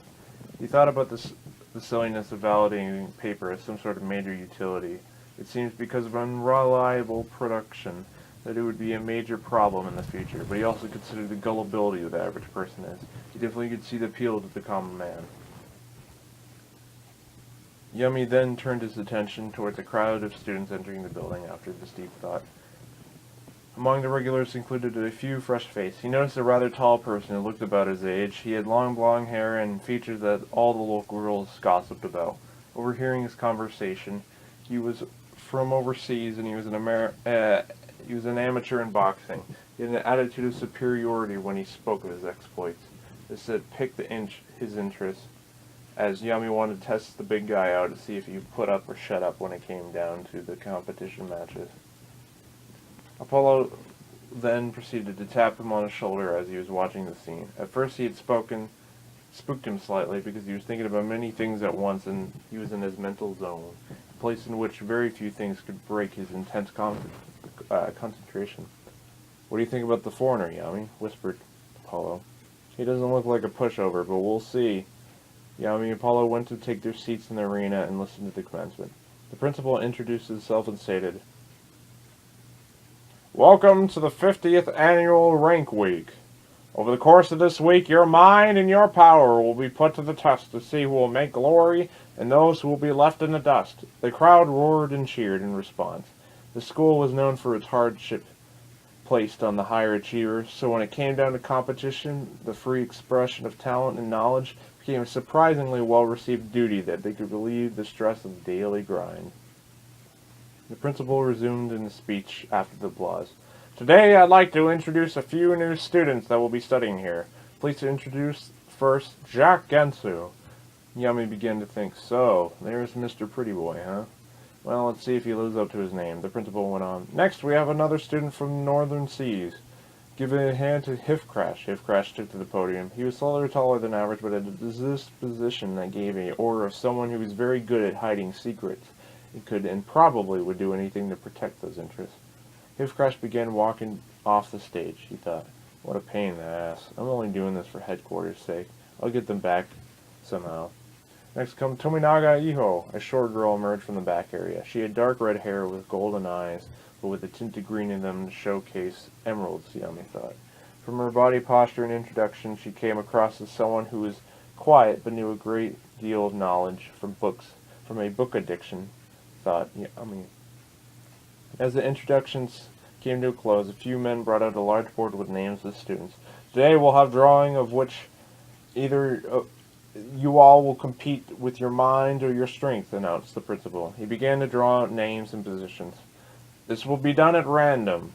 Speaker 1: He thought about the silliness of validating paper as some sort of major utility. It seems because of unreliable production that it would be a major problem in the future, but he also considered the gullibility of the average person is. He definitely could see the appeal to the common man. Yami then turned his attention towards a crowd of students entering the building after this deep thought. Among the regulars included a few fresh faces. He noticed a rather tall person who looked about his age. He had long blonde hair and features that all the local girls gossiped about. Overhearing his conversation, he was from overseas and he was an amateur in boxing. He had an attitude of superiority when he spoke of his exploits. This had piqued his interest, as Yami wanted to test the big guy out to see if he would put up or shut up when it came down to the competition matches. Apollo then proceeded to tap him on the shoulder as he was watching the scene. At first he had spooked him slightly because he was thinking about many things at once and he was in his mental zone, a place in which very few things could break his intense concentration. What do you think about the foreigner, Yami? Whispered Apollo. He doesn't look like a pushover, but we'll see. Yami and Apollo went to take their seats in the arena and listened to the commencement. The principal introduced himself and stated, Welcome to the 50th Annual Rank Week. Over the course of this week, your mind and your power will be put to the test to see who will make glory and those who will be left in the dust. The crowd roared and cheered in response. The school was known for its hardship placed on the higher achievers, so when it came down to competition, the free expression of talent and knowledge became a surprisingly well-received duty that they could relieve the stress of the daily grind. The principal resumed in the speech after the applause. Today I'd like to introduce a few new students that will be studying here. Please introduce first Jack Gensu. Yami began to think, so, there's Mr. Pretty Boy, huh? Well, let's see if he lives up to his name. The principal went on. Next we have another student from the Northern Seas. Give a hand to Hifcrash. Hifcrash took to the podium. He was slightly taller than average, but had a disposition that gave an aura of someone who was very good at hiding secrets. It could and probably would do anything to protect those interests. Hifcrash began walking off the stage. He thought, what a pain in the ass. I'm only doing this for headquarters' sake. I'll get them back somehow. Next comes Tominaga Iho. A short girl emerged from the back area. She had dark red hair with golden eyes, but with a tint of green in them to showcase emeralds, Yami thought. From her body posture and introduction, she came across as someone who was quiet but knew a great deal of knowledge from a book addiction, thought Yami. As the introductions came to a close, a few men brought out a large board with names of the students. Today we'll have drawing of which either you all will compete with your mind or your strength, announced the principal. He began to draw out names and positions. This will be done at random.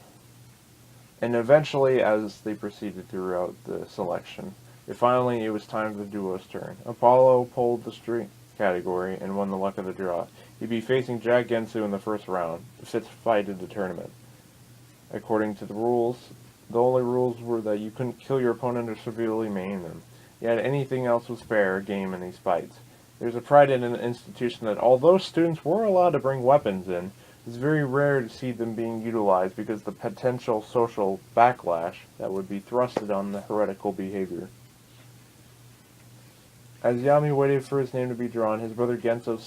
Speaker 1: And eventually, as they proceeded throughout the selection, finally it was time for the duo's turn. Apollo pulled the strength category and won the luck of the draw. He'd be facing Jack Gensu in the first round, the fifth fight of the tournament. According to the rules, the only rules were that you couldn't kill your opponent or severely maim them. Yet anything else was fair game in these fights. There's a pride in an institution that although students were allowed to bring weapons in, it's very rare to see them being utilized because of the potential social backlash that would be thrusted on the heretical behavior. As Yami waited for his name to be drawn, his brother Genso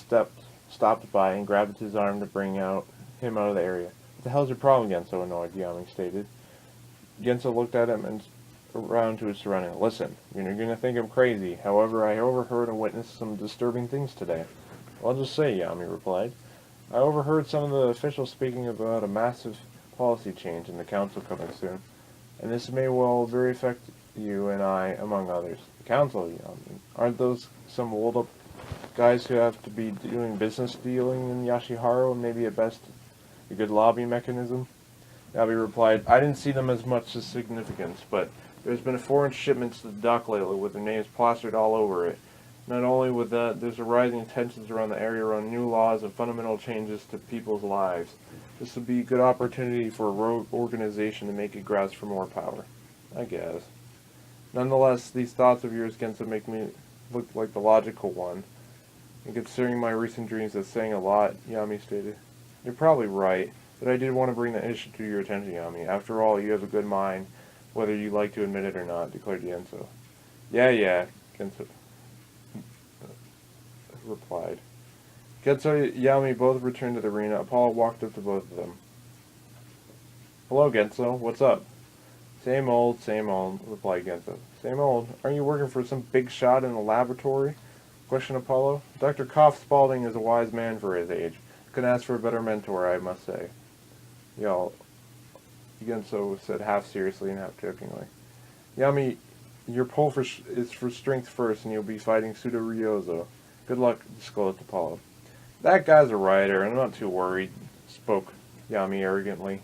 Speaker 1: stopped by and grabbed his arm to bring him out of the area. What the hell's your problem, Genso? Annoyed, Yami stated. Genso looked at him and around to his surroundings. Listen, you're going to think I'm crazy. However, I overheard and witnessed some disturbing things today. Well, I'll just say, Yami replied. I overheard some of the officials speaking about a massive policy change in the council coming soon, and this may well very affect you and I, among others. The council, Yami. Aren't those some old-up guys who have to be doing business dealing in Yashiharu and maybe at best a good lobby mechanism? Yami replied, I didn't see them as much as significance, but there's been foreign shipments to the dock lately with their names plastered all over it. Not only with that, there's a rising tensions around the area around new laws and fundamental changes to people's lives. This would be a good opportunity for a rogue organization to make it grasp for more power. I guess. Nonetheless, these thoughts of yours, Genso, make me look like the logical one. And considering my recent dreams, that's saying a lot, Yami stated. You're probably right, but I did want to bring the issue to your attention, Yami. After all, you have a good mind, whether you like to admit it or not, declared Genso. Yeah, Genso replied. Genso and Yami both returned to the arena. Apollo walked up to both of them. Hello, Genso. What's up? Same old, replied Genso. Same old? Aren't you working for some big shot in the laboratory? Questioned Apollo. Dr. Koff Spaulding is a wise man for his age. Couldn't ask for a better mentor, I must say. Y'all, Genso said half seriously and half jokingly. Yami, your pull is for strength first, and you'll be fighting Suda Ryozo. Good luck, disclosed Apollo. That guy's a writer, and I'm not too worried, spoke Yami arrogantly.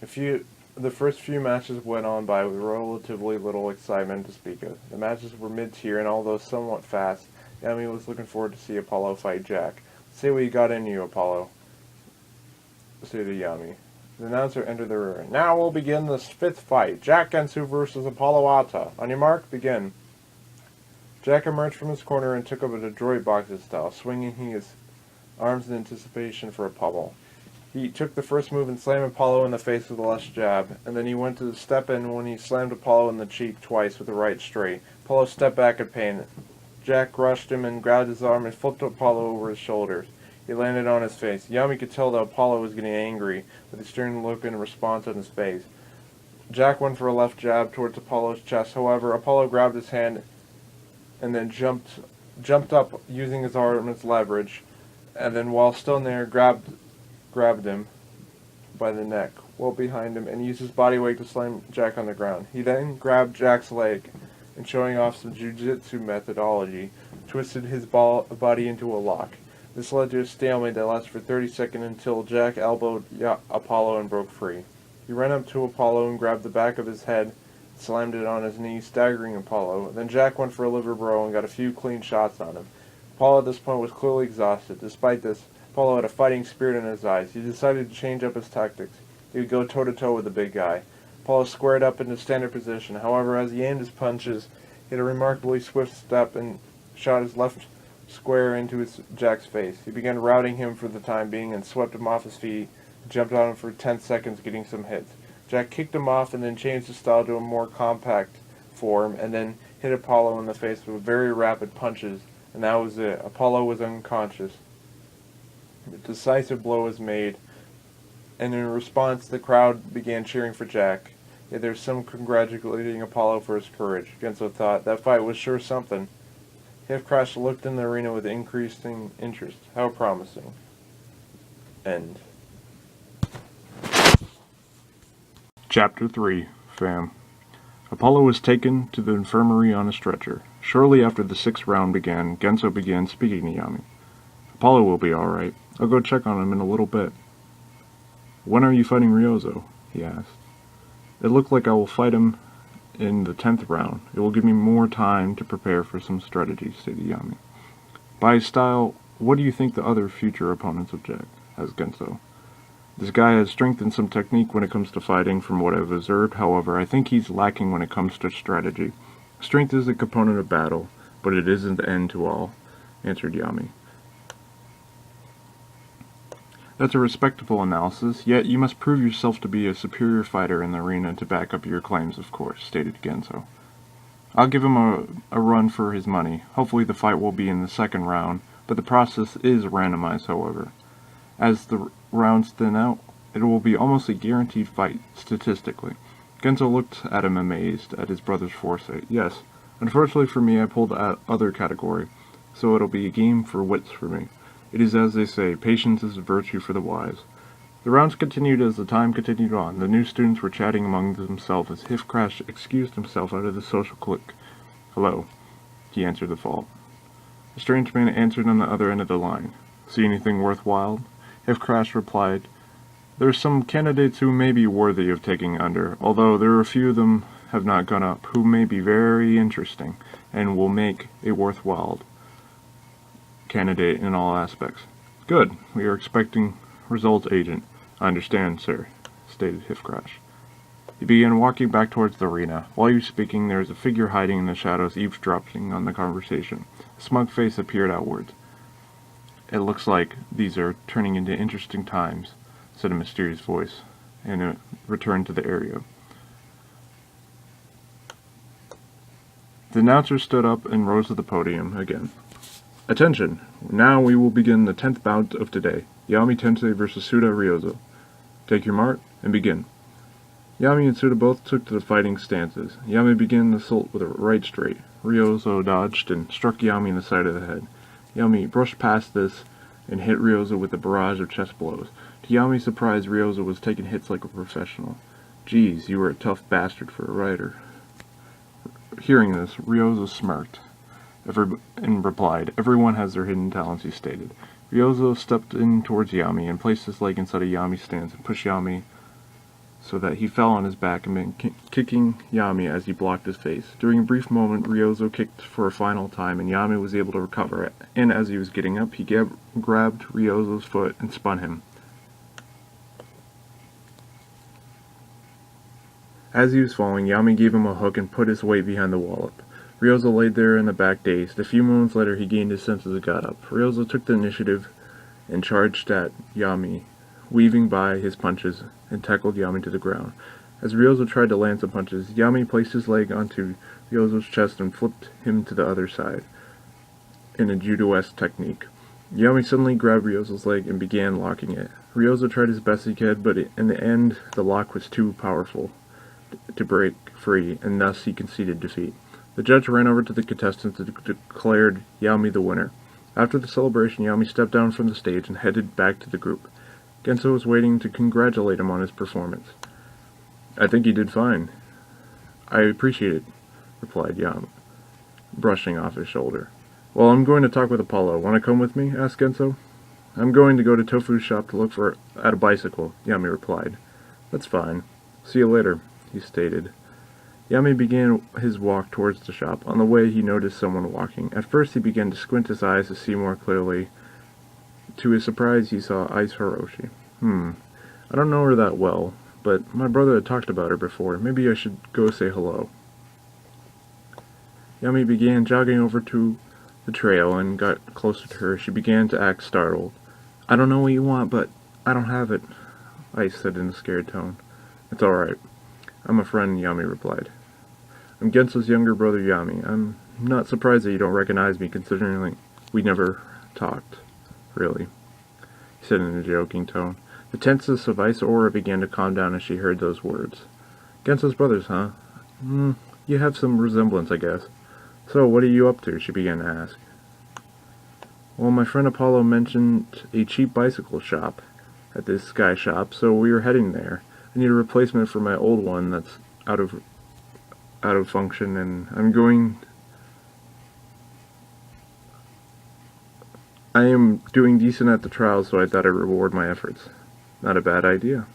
Speaker 1: The first few matches went on by with relatively little excitement to speak of. The matches were mid-tier, and although somewhat fast, Yami was looking forward to see Apollo fight Jack. Say what you got in you, Apollo, stated Yami. The announcer entered the room. Now we'll begin this fifth fight. Jack Gensu versus Apollo Atta. On your mark, begin. Jack emerged from his corner and took up a Detroit boxing style, swinging his arms in anticipation for a pummel. He took the first move and slammed Apollo in the face with a left jab, and then he went to step in when he slammed Apollo in the cheek twice with a right straight. Apollo stepped back in pain. Jack rushed him and grabbed his arm and flipped Apollo over his shoulders. He landed on his face. Yami could tell that Apollo was getting angry, with a stern look in response on his face. Jack went for a left jab towards Apollo's chest. However, Apollo grabbed his hand and then jumped up using his arm as leverage, and then while still near, grabbed him by the neck, well behind him, and used his body weight to slam Jack on the ground. He then grabbed Jack's leg, and showing off some jiu-jitsu methodology, twisted his body into a lock. This led to a stalemate that lasted for 30 seconds until Jack elbowed Apollo and broke free. He ran up to Apollo and grabbed the back of his head, slammed it on his knee, staggering Apollo. Then Jack went for a liver blow and got a few clean shots on him. Apollo at this point was clearly exhausted. Despite this, Apollo had a fighting spirit in his eyes. He decided to change up his tactics. He would go toe-to-toe with the big guy. Apollo squared up into standard position. However, as he aimed his punches, he had a remarkably swift step and shot his left square into Jack's face. He began routing him for the time being and swept him off his feet, jumped on him for 10 seconds, getting some hits. Jack kicked him off and then changed his style to a more compact form and then hit Apollo in the face with very rapid punches, and that was it. Apollo was unconscious. A decisive blow was made, and in response the crowd began cheering for Jack. Yet there was some congratulating Apollo for his courage. Genso thought, that fight was sure something. Crash looked in the arena with increasing interest. How promising. End.
Speaker 2: Chapter 3, Feum. Apollo was taken to the infirmary on a stretcher. Shortly after the sixth round began, Genso began speaking to Yami. Apollo will be all right. I'll go check on him in a little bit. When are you fighting Ryozo? He asked. It looked like I will fight him in the 10th round. It will give me more time to prepare for some strategy, stated Yami. By his style, what do you think the other future opponents of Jack? Asked Genso. This guy has strength and some technique when it comes to fighting, from what I've observed. However, I think he's lacking when it comes to strategy. Strength is a component of battle, but it isn't the end to all, answered Yami. That's a respectable analysis, yet you must prove yourself to be a superior fighter in the arena to back up your claims, of course, stated Genso. I'll give him a run for his money. Hopefully the fight will be in the second round, but the process is randomized, however. As the rounds thin out, it will be almost a guaranteed fight, statistically. Genzo looked at him amazed at his brother's foresight. Yes, unfortunately for me, I pulled the other category, so it'll be a game for wits for me. It is as they say, patience is a virtue for the wise. The rounds continued as the time continued on. The new students were chatting among themselves as Hifcrash excused himself out of the social clique. Hello, he answered the fall. A strange man answered on the other end of the line. See anything worthwhile? Hifcrash replied, There are some candidates who may be worthy of taking under, although there are a few of them have not gone up, who may be very interesting, and will make a worthwhile candidate in all aspects. Good, we are expecting results, agent. I understand, sir, stated Hifcrash. He began walking back towards the arena. While he was speaking, there was a figure hiding in the shadows, eavesdropping on the conversation. A smug face appeared outwards. It looks like these are turning into interesting times, said a mysterious voice, and it returned to the area. The announcer stood up and rose to the podium again. Attention! Now we will begin the 10th bout of today. Yami Tensei vs. Suda Ryozo. Take your mark and begin. Yami and Suda both took to the fighting stances. Yami began the assault with a right straight. Ryozo dodged and struck Yami in the side of the head. Yami brushed past this and hit Ryozo with a barrage of chest blows. To Yami's surprise, Ryozo was taking hits like a professional. Geez, you were a tough bastard for a writer. Hearing this, Ryozo smirked and replied, Everyone has their hidden talents, he stated. Ryozo stepped in towards Yami and placed his leg inside of Yami's stance and pushed Yami so that he fell on his back and began kicking Yami as he blocked his face. During a brief moment, Ryozo kicked for a final time and Yami was able to recover it, and as he was getting up, he grabbed Ryozo's foot and spun him. As he was falling, Yami gave him a hook and put his weight behind the wallop. Ryozo laid there in the back dazed. A few moments later, he gained his senses and got up. Ryozo took the initiative and charged at Yami, weaving by his punches, and tackled Yami to the ground. As Ryozo tried to land some punches, Yami placed his leg onto Ryozo's chest and flipped him to the other side, in a judo-esque technique. Yami suddenly grabbed Ryozo's leg and began locking it. Ryozo tried his best he could, but in the end, the lock was too powerful to break free, and thus he conceded defeat. The judge ran over to the contestants and declared Yami the winner. After the celebration, Yami stepped down from the stage and headed back to the group. Genzo was waiting to congratulate him on his performance. I think he did fine. I appreciate it, replied Yami, brushing off his shoulder. Well, I'm going to talk with Apollo. Want to come with me? Asked Genzo. I'm going to go to Tofu's shop to look at a bicycle, Yami replied. That's fine. See you later, he stated. Yami began his walk towards the shop. On the way, he noticed someone walking. At first, he began to squint his eyes to see more clearly. To his surprise, he saw Ice Hiroshi. I don't know her that well, but my brother had talked about her before. Maybe I should go say hello. Yami began jogging over to the trail and got closer to her. She began to act startled. I don't know what you want, but I don't have it, Ice said in a scared tone. It's all right. I'm a friend, Yami replied. I'm Genso's younger brother, Yami. I'm not surprised that you don't recognize me, considering we never talked, really, he said in a joking tone. The tenseness of Ice's aura began to calm down as she heard those words. Genso's brothers, huh? You have some resemblance, I guess. So, what are you up to? She began to ask. Well, my friend Apollo mentioned a cheap bicycle shop at this guy shop, so we were heading there. I need a replacement for my old one that's out of function, and I am doing decent at the trials, so I thought I'd reward my efforts. Not a bad idea.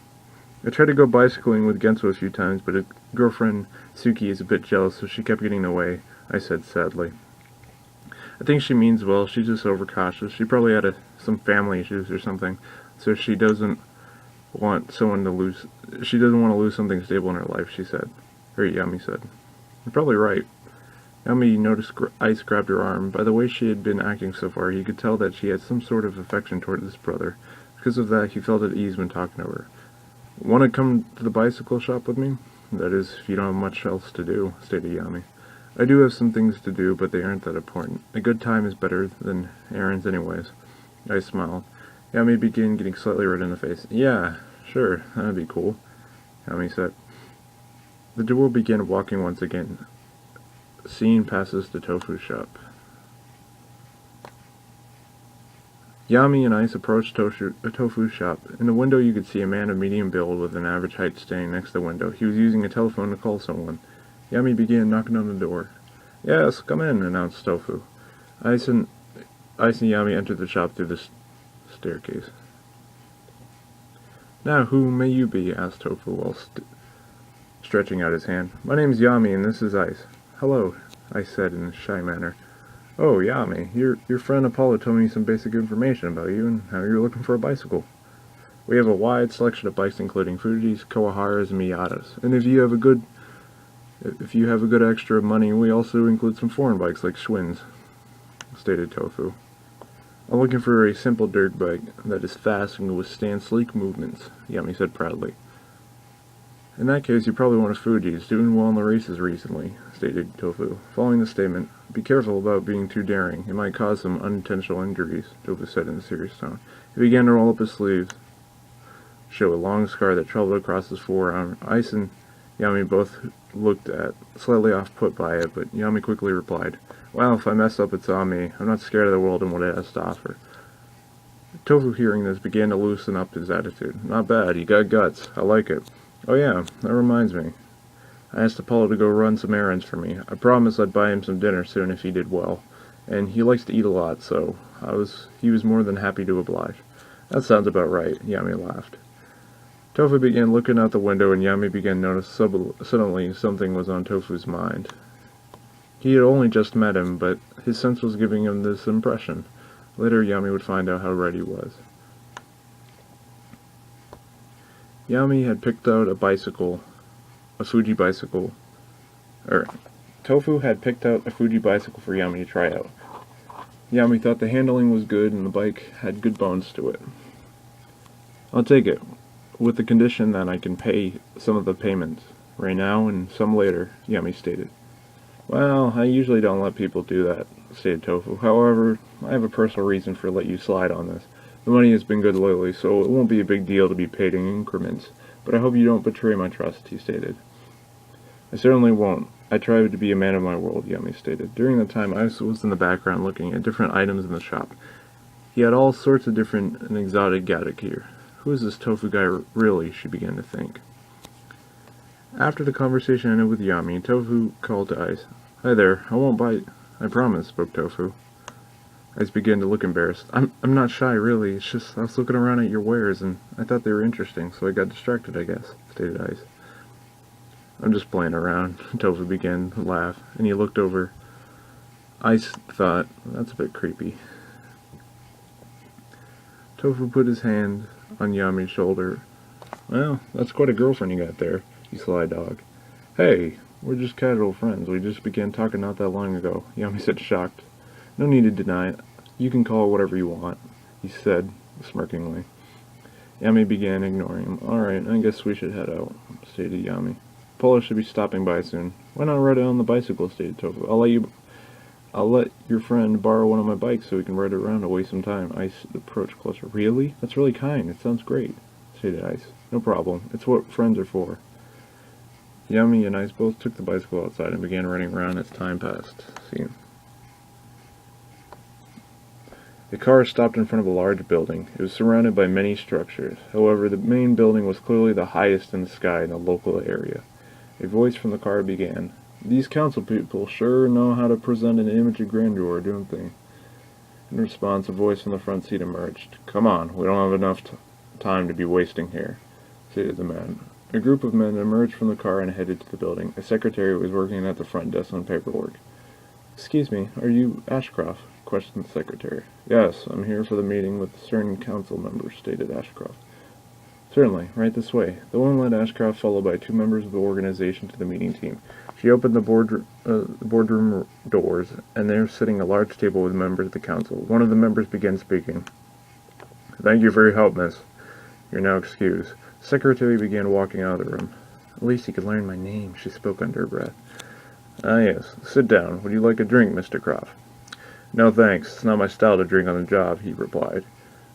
Speaker 2: I tried to go bicycling with Genso a few times, but his girlfriend Suki is a bit jealous, so she kept getting away, I said sadly. I think she means well, she's just overcautious. She probably had some family issues or something, so she doesn't want to lose something stable in her life, she said. Or Yami said. You're probably right. Yami noticed Ice grabbed her arm. By the way she had been acting so far, he could tell that she had some sort of affection toward this brother. Because of that, he felt at ease when talking to her. Want to come to the bicycle shop with me? That is, if you don't have much else to do, stated Yami. I do have some things to do, but they aren't that important. A good time is better than errands anyways. I smiled. Yami began getting slightly red in the face. Yeah, sure, that'd be cool, Yami said. The duo began walking once again. Scene passes the tofu shop. Yami and Ice approached a tofu shop. In the window you could see a man of medium build with an average height standing next to the window. He was using a telephone to call someone. Yami began knocking on the door. Yes, come in, announced Tofu. Ice and Yami entered the shop through the staircase. Now, who may you be? Asked Tofu while stretching out his hand. My name's Yami and this is Ice. Hello, Ice said in a shy manner. Oh, Yami, your friend Apollo told me some basic information about you and how you're looking for a bicycle. We have a wide selection of bikes including Fujis, Kawaharas, and Miatas. And if you have a good extra money, we also include some foreign bikes like Schwinn's, stated Tofu. I'm looking for a simple dirt bike that is fast and can withstand sleek movements, Yami said proudly. In that case, you probably want a Fuji. It's doing well in the races recently, stated Tofu. Following the statement, be careful about being too daring. It might cause some unintentional injuries, Tofu said in a serious tone. He began to roll up his sleeves, show a long scar that traveled across his forearm. Ice and Yami both looked slightly off-put by it, but Yami quickly replied, Well, if I mess up, it's on me. I'm not scared of the world and what it has to offer. Tofu, hearing this, began to loosen up his attitude. Not bad, you got guts. I like it. Oh yeah, that reminds me. I asked Apollo to go run some errands for me. I promised I'd buy him some dinner soon if he did well. And he likes to eat a lot, so he was more than happy to oblige. That sounds about right, Yami laughed. Tofu began looking out the window and Yami began to notice suddenly something was on Tofu's mind. He had only just met him, but his sense was giving him this impression. Later, Yami would find out how right he was. Yami had picked out a Fuji bicycle. Tofu had picked out a Fuji bicycle for Yami to try out. Yami thought the handling was good and the bike had good bones to it. I'll take it, with the condition that I can pay some of the payments right now and some later, Yami stated. Well, I usually don't let people do that, stated Tofu. However, I have a personal reason for letting you slide on this. The money has been good lately, so it won't be a big deal to be paid in increments, but I hope you don't betray my trust, he stated. I certainly won't. I try to be a man of my word, Yami stated. During the time, I was in the background looking at different items in the shop. He had all sorts of different and exotic gadget gear. Who is this Tofu guy really, she began to think. After the conversation ended with Yami, Tofu called to Ice. Hi there, I won't bite. I promise, spoke Tofu. Ice began to look embarrassed. I'm not shy, really. It's just I was looking around at your wares, and I thought they were interesting, so I got distracted, I guess, stated Ice. I'm just playing around. Tofu began to laugh, and he looked over. Ice thought, that's a bit creepy. Tofu put his hand on Yami's shoulder. Well, that's quite a girlfriend you got there, you sly dog. Hey, we're just casual friends. We just began talking not that long ago, Yami said, shocked. No need to deny it. You can call it whatever you want, he said, smirkingly. Yami began ignoring him. Alright, I guess we should head out, stated Yami. Polo should be stopping by soon. Why not ride it on the bicycle, stated Tofu. I'll let your friend borrow one of my bikes so we can ride it around to waste some time. Ice approached closer. Really? That's really kind. It sounds great, stated Ice. No problem. It's what friends are for. Yami and Ice both took the bicycle outside and began running around as time passed. See. The car stopped in front of a large building. It was surrounded by many structures. However, the main building was clearly the highest in the sky in the local area. A voice from the car began. These council people sure know how to present an image of grandeur, don't they? In response, a voice from the front seat emerged. Come on, we don't have enough time to be wasting here, stated the man. A group of men emerged from the car and headed to the building. A secretary was working at the front desk on paperwork. Excuse me, are you Ashcroft? Questioned the secretary. Yes, I'm here for the meeting with certain council members, stated Ashcroft. Certainly, right this way. The woman led Ashcroft, followed by 2 members of the organization, to the meeting team. She opened the boardroom doors, and there was sitting a large table with members of the council. One of the members began speaking. Thank you for your help, miss. You're now excused. The secretary began walking out of the room. At least he could learn my name, she spoke under her breath. Ah, yes. Sit down. Would you like a drink, Mr. Croft? No, thanks. It's not my style to drink on the job, he replied.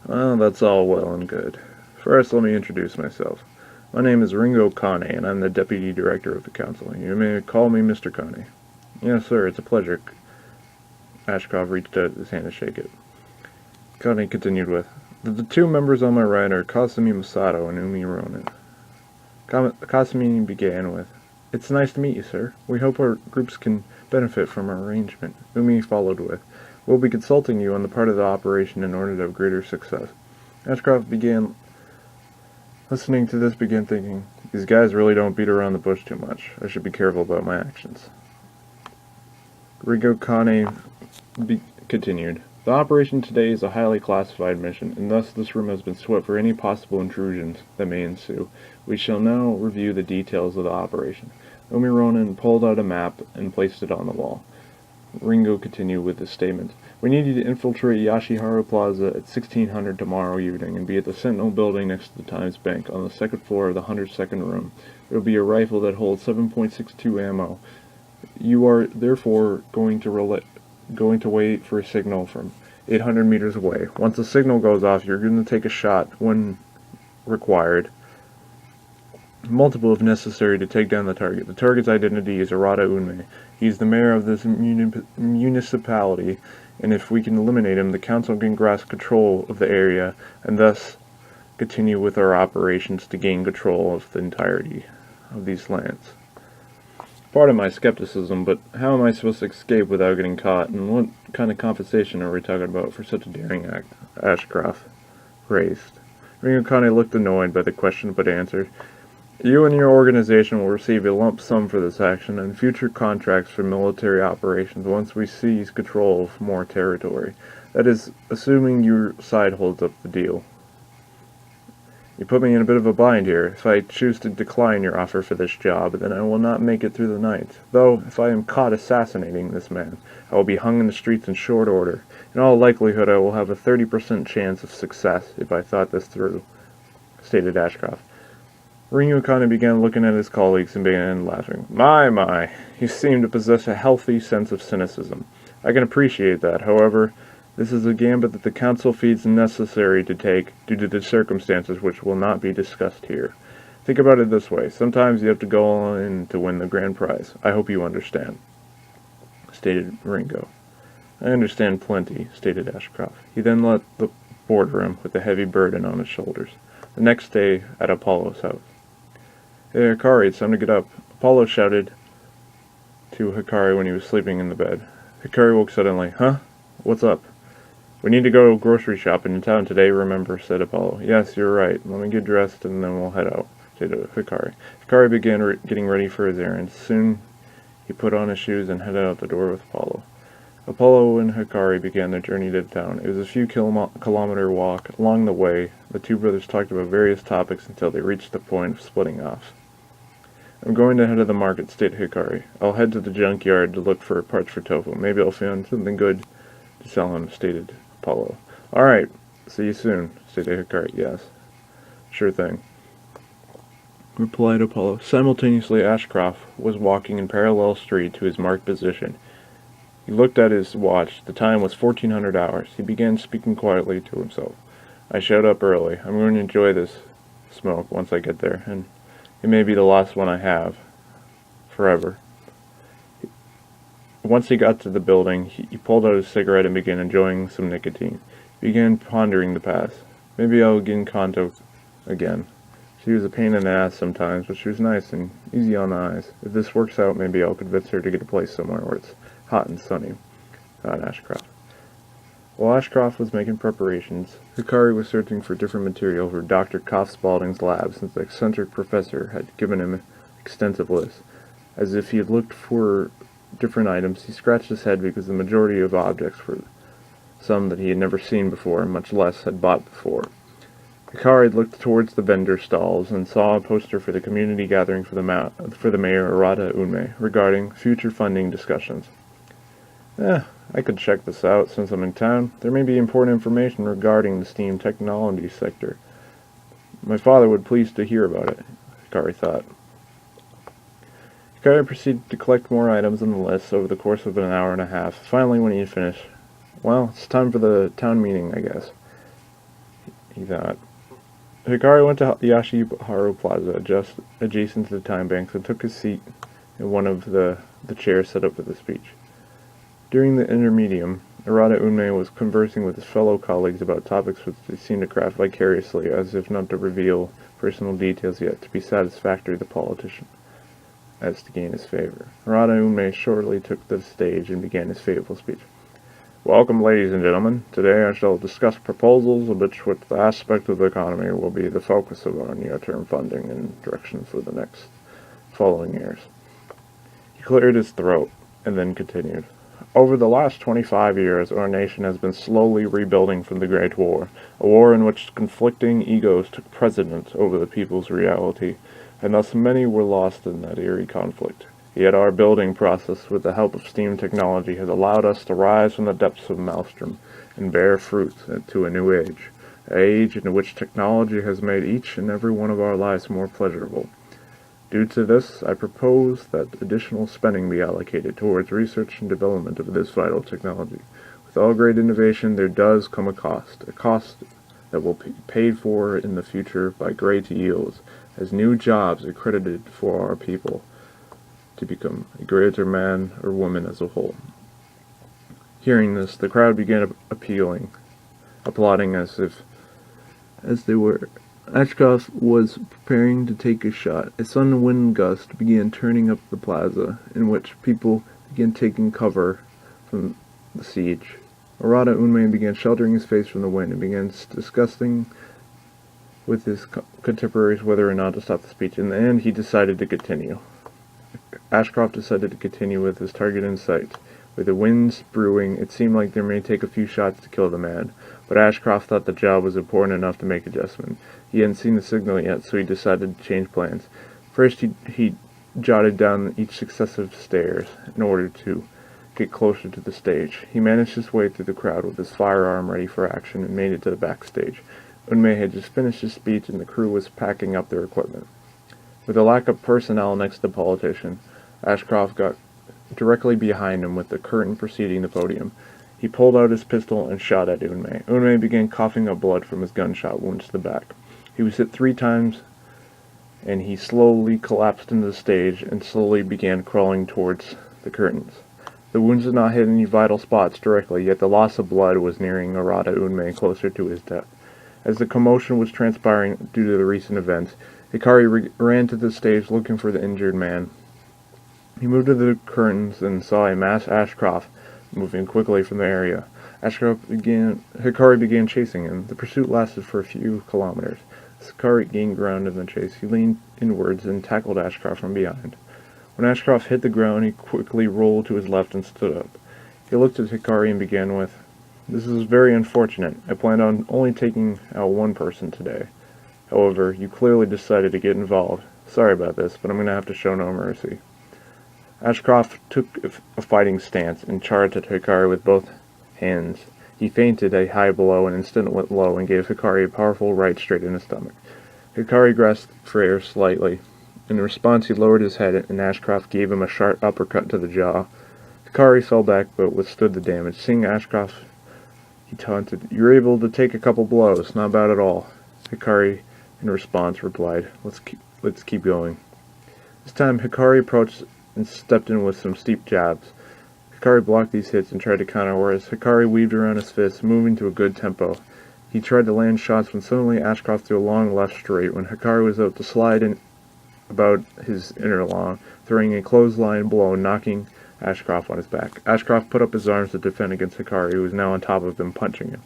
Speaker 2: Well, that's all well and good. First, let me introduce myself. My name is Ringo Kane, and I'm the Deputy Director of the Council. You may call me Mr. Kane. Yes, sir, it's a pleasure. Ashcroft reached out his hand to shake it. Kane continued with, the two members on my right are Kasumi Masato and Umi Ronin. Kasumi began with, It's nice to meet you, sir. We hope our groups can benefit from our arrangement. Umi followed with, We'll be consulting you on the part of the operation in order to have greater success. Ashcroft began listening to this, began thinking, these guys really don't beat around the bush too much. I should be careful about my actions. Ringo Kane continued. The operation today is a highly classified mission, and thus this room has been swept for any possible intrusions that may ensue. We shall now review the details of the operation. Umi Ronin pulled out a map and placed it on the wall. Ringo continued with his statement. We need you to infiltrate Yashiharu Plaza at 1600 tomorrow evening and be at the Sentinel building next to the Times Bank on the second floor of the 102nd room. There will be a rifle that holds 7.62 ammo. You are therefore going to wait for a signal from 800 meters away. Once the signal goes off, you're going to take a shot when required. Multiple if necessary to take down the target. The target's identity is Arata Unme. He's the mayor of this municipality, and if we can eliminate him, the council can grasp control of the area, and thus continue with our operations to gain control of the entirety of these lands. Part of my skepticism, but how am I supposed to escape without getting caught, and what kind of compensation are we talking about for such a daring act? Ashcroft raised. Ringo Kane looked annoyed by the question, but answered, You and your organization will receive a lump sum for this action and future contracts for military operations once we seize control of more territory. That is, assuming your side holds up the deal. You put me in a bit of a bind here. If I choose to decline your offer for this job, then I will not make it through the night. Though, if I am caught assassinating this man, I will be hung in the streets in short order. In all likelihood, I will have a 30% chance of success if I thought this through, stated Ashcroft. Ringo Kane began looking at his colleagues and began laughing. My, you seem to possess a healthy sense of cynicism. I can appreciate that. However, this is a gambit that the Council feels necessary to take due to the circumstances which will not be discussed here. Think about it this way. Sometimes you have to go all in to win the grand prize. I hope you understand, stated Ringo. I understand plenty, stated Ashcroft. He then left the boardroom with a heavy burden on his shoulders. The next day, at Apollo's house. Hey, Hikari, it's time to get up. Apollo shouted to Hikari when he was sleeping in the bed. Hikari woke suddenly. Huh? What's up? We need to go grocery shopping in town today, remember, said Apollo. Yes, you're right. Let me get dressed and then we'll head out, said Hikari. Hikari began getting ready for his errands. Soon he put on his shoes and headed out the door with Apollo. Apollo and Hikari began their journey to town. It was a few kilometer walk. Along the way, the two brothers talked about various topics until they reached the point of splitting off. I'm going to head to the market, stated Hikari. I'll head to the junkyard to look for parts for tofu. Maybe I'll find something good to sell him, stated Apollo. All right, see you soon, stated Hikari. Yes, sure thing, replied Apollo. Simultaneously, Ashcroft was walking in parallel street to his marked position. He looked at his watch. The time was 1400 hours. He began speaking quietly to himself. I showed up early. I'm going to enjoy this smoke once I get there, and it may be the last one I have. Forever. Once he got to the building, he pulled out his cigarette and began enjoying some nicotine. He began pondering the past. Maybe I'll get in contact again. She was a pain in the ass sometimes, but she was nice and easy on the eyes. If this works out, maybe I'll convince her to get a place somewhere where it's hot and sunny, thought Ashcroft. While Ashcroft was making preparations, Hikari was searching for different material for Dr. Koff Spaulding's lab, since the eccentric professor had given him an extensive list. As if he had looked for different items, he scratched his head because the majority of objects were some that he had never seen before, and much less had bought before. Hikari looked towards the vendor stalls and saw a poster for the community gathering for the mayor, Arata Unme, regarding future funding discussions. I could check this out since I'm in town. There may be important information regarding the steam technology sector. My father would please to hear about it, Hikari thought. Hikari proceeded to collect more items on the list over the course of an hour and a half. Finally, when he had finished, well, it's time for the town meeting, I guess, he thought. Hikari went to Yashiharu Plaza, just adjacent to the time banks, and took his seat in one of the chairs set up for the speech. During the intermedium, Arata Unmei was conversing with his fellow colleagues about topics which they seemed to craft vicariously, as if not to reveal personal details yet, to be satisfactory to the politician, as to gain his favor. Arata Unmei shortly took the stage and began his fateful speech. Welcome, ladies and gentlemen. Today I shall discuss proposals of which the aspect of the economy will be the focus of our near-term funding and direction for the next following years. He cleared his throat and then continued. Over the last 25 years, our nation has been slowly rebuilding from the Great War, a war in which conflicting egos took precedence over the people's reality, and thus many were lost in that eerie conflict. Yet our building process, with the help of steam technology, has allowed us to rise from the depths of Maelstrom and bear fruit to a new age, an age in which technology has made each and every one of our lives more pleasurable. Due to this, I propose that additional spending be allocated towards research and development of this vital technology. With all great innovation, there does come a cost that will be paid for in the future by great yields, as new jobs are credited for our people to become a greater man or woman as a whole. Hearing this, the crowd began applauding as they were. Ashcroft was preparing to take a shot. A sudden wind gust began turning up the plaza, in which people began taking cover from the siege. Arata Unmei began sheltering his face from the wind and began discussing with his contemporaries whether or not to stop the speech. In the end, he decided to continue. Ashcroft decided to continue with his target in sight. With the winds brewing, it seemed like there may take a few shots to kill the man, but Ashcroft thought the job was important enough to make adjustment. He hadn't seen the signal yet, so he decided to change plans. First, he jotted down each successive stairs in order to get closer to the stage. He managed his way through the crowd with his firearm ready for action and made it to the backstage. Unmei had just finished his speech and the crew was packing up their equipment. With a lack of personnel next to the politician, Ashcroft got directly behind him with the curtain preceding the podium. He pulled out his pistol and shot at Unmei. Unmei began coughing up blood from his gunshot wounds to the back. He was hit 3 times, and he slowly collapsed into the stage and slowly began crawling towards the curtains. The wounds did not hit any vital spots directly, yet the loss of blood was nearing Arata Unmei closer to his death. As the commotion was transpiring due to the recent events, Hikari ran to the stage looking for the injured man. He moved to the curtains and saw a masked Ashcroft moving quickly from the area. Hikari began chasing him. The pursuit lasted for a few kilometers. As Hikari gained ground in the chase, he leaned inwards and tackled Ashcroft from behind. When Ashcroft hit the ground, he quickly rolled to his left and stood up. He looked at Hikari and began with, "This is very unfortunate. I planned on only taking out one person today. However, you clearly decided to get involved. Sorry about this, but I'm going to have to show no mercy." Ashcroft took a fighting stance and charged at Hikari with both hands. He feinted a high blow and instantly went low and gave Hikari a powerful right straight in the stomach. Hikari grasped for air slightly. In response, he lowered his head and Ashcroft gave him a sharp uppercut to the jaw. Hikari fell back but withstood the damage. Seeing Ashcroft, he taunted, "You're able to take a couple blows, not bad at all." Hikari, in response, replied, Let's keep going." This time, Hikari approached and stepped in with some steep jabs. Hikari blocked these hits and tried to counter, whereas Hikari weaved around his fists, moving to a good tempo. He tried to land shots when suddenly Ashcroft threw a long left straight when Hikari was out to slide in about his inner long, throwing a clothesline blow, knocking Ashcroft on his back. Ashcroft put up his arms to defend against Hikari, who was now on top of him, punching him.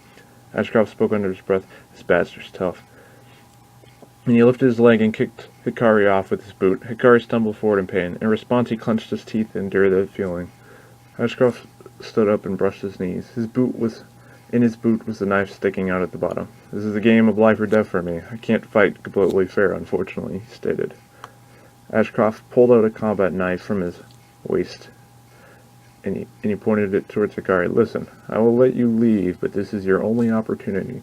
Speaker 2: Ashcroft spoke under his breath, "This bastard's tough." And he lifted his leg and kicked Hikari off with his boot. Hikari stumbled forward in pain. In response, he clenched his teeth and endured the feeling. Ashcroft stood up and brushed his knees. In his boot was the knife sticking out at the bottom. "This is a game of life or death for me. I can't fight completely fair, unfortunately," he stated. Ashcroft pulled out a combat knife from his waist, and he pointed it towards Hikari. "Listen, I will let you leave, but this is your only opportunity.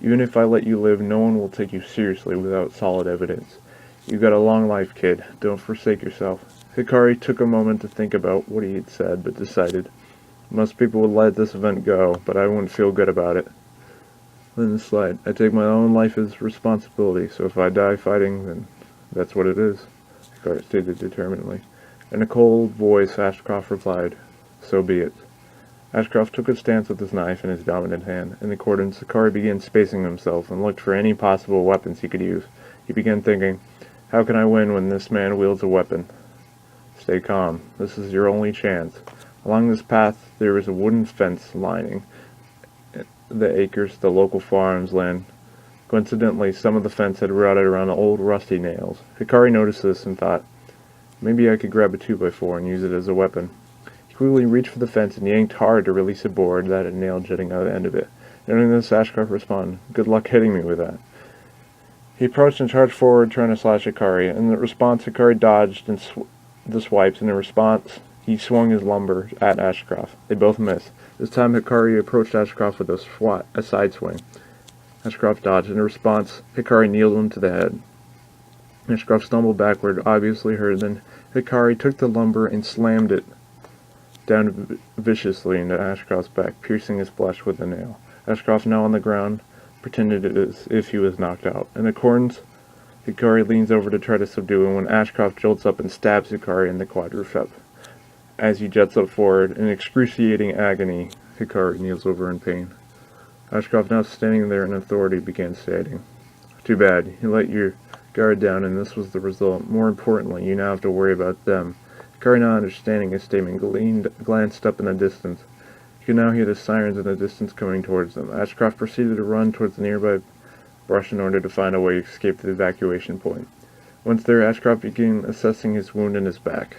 Speaker 2: Even if I let you live, no one will take you seriously without solid evidence. You've got a long life, kid. Don't forsake yourself." Hikari took a moment to think about what he had said, but decided, most people would let this event go, but I wouldn't feel good about it. Then the slide. I take my own life as responsibility, so if I die fighting, then that's what it is, Hikari stated determinedly. In a cold voice, Ashcroft replied, so be it. Ashcroft took a stance with his knife in his dominant hand. In accordance, Hikari began spacing himself and looked for any possible weapons he could use. He began thinking, how can I win when this man wields a weapon? Stay calm. This is your only chance. Along this path, there was a wooden fence lining the acres, the local farm's land. Coincidentally, some of the fence had rotted around old rusty nails. Hikari noticed this and thought, maybe I could grab a 2x4 and use it as a weapon. He quickly reached for the fence and yanked hard to release a board that had a nail jutting out of the end of it. Noting this, Ashcroft responded, good luck hitting me with that. He approached and charged forward, trying to slash Hikari. In response, Hikari dodged the swipes, and in response, he swung his lumber at Ashcroft. They both missed. This time, Hikari approached Ashcroft with a side swing. Ashcroft dodged. In response, Hikari kneeled him to the head. Ashcroft stumbled backward, obviously hurt. Then Hikari took the lumber and slammed it down viciously into Ashcroft's back, piercing his flesh with the nail. Ashcroft, now on the ground, pretended as if he was knocked out. In accordance, Hikari leans over to try to subdue him when Ashcroft jolts up and stabs Hikari in the quadricep. As he jets up forward, in excruciating agony, Hikari kneels over in pain. Ashcroft, now standing there in authority, began stating, too bad, you let your guard down and this was the result. More importantly, you now have to worry about them. Hikari, not understanding his statement, glanced up in the distance. He could now hear the sirens in the distance coming towards them. Ashcroft proceeded to run towards the nearby brush in order to find a way to escape the evacuation point. Once there, Ashcroft began assessing his wound in his back.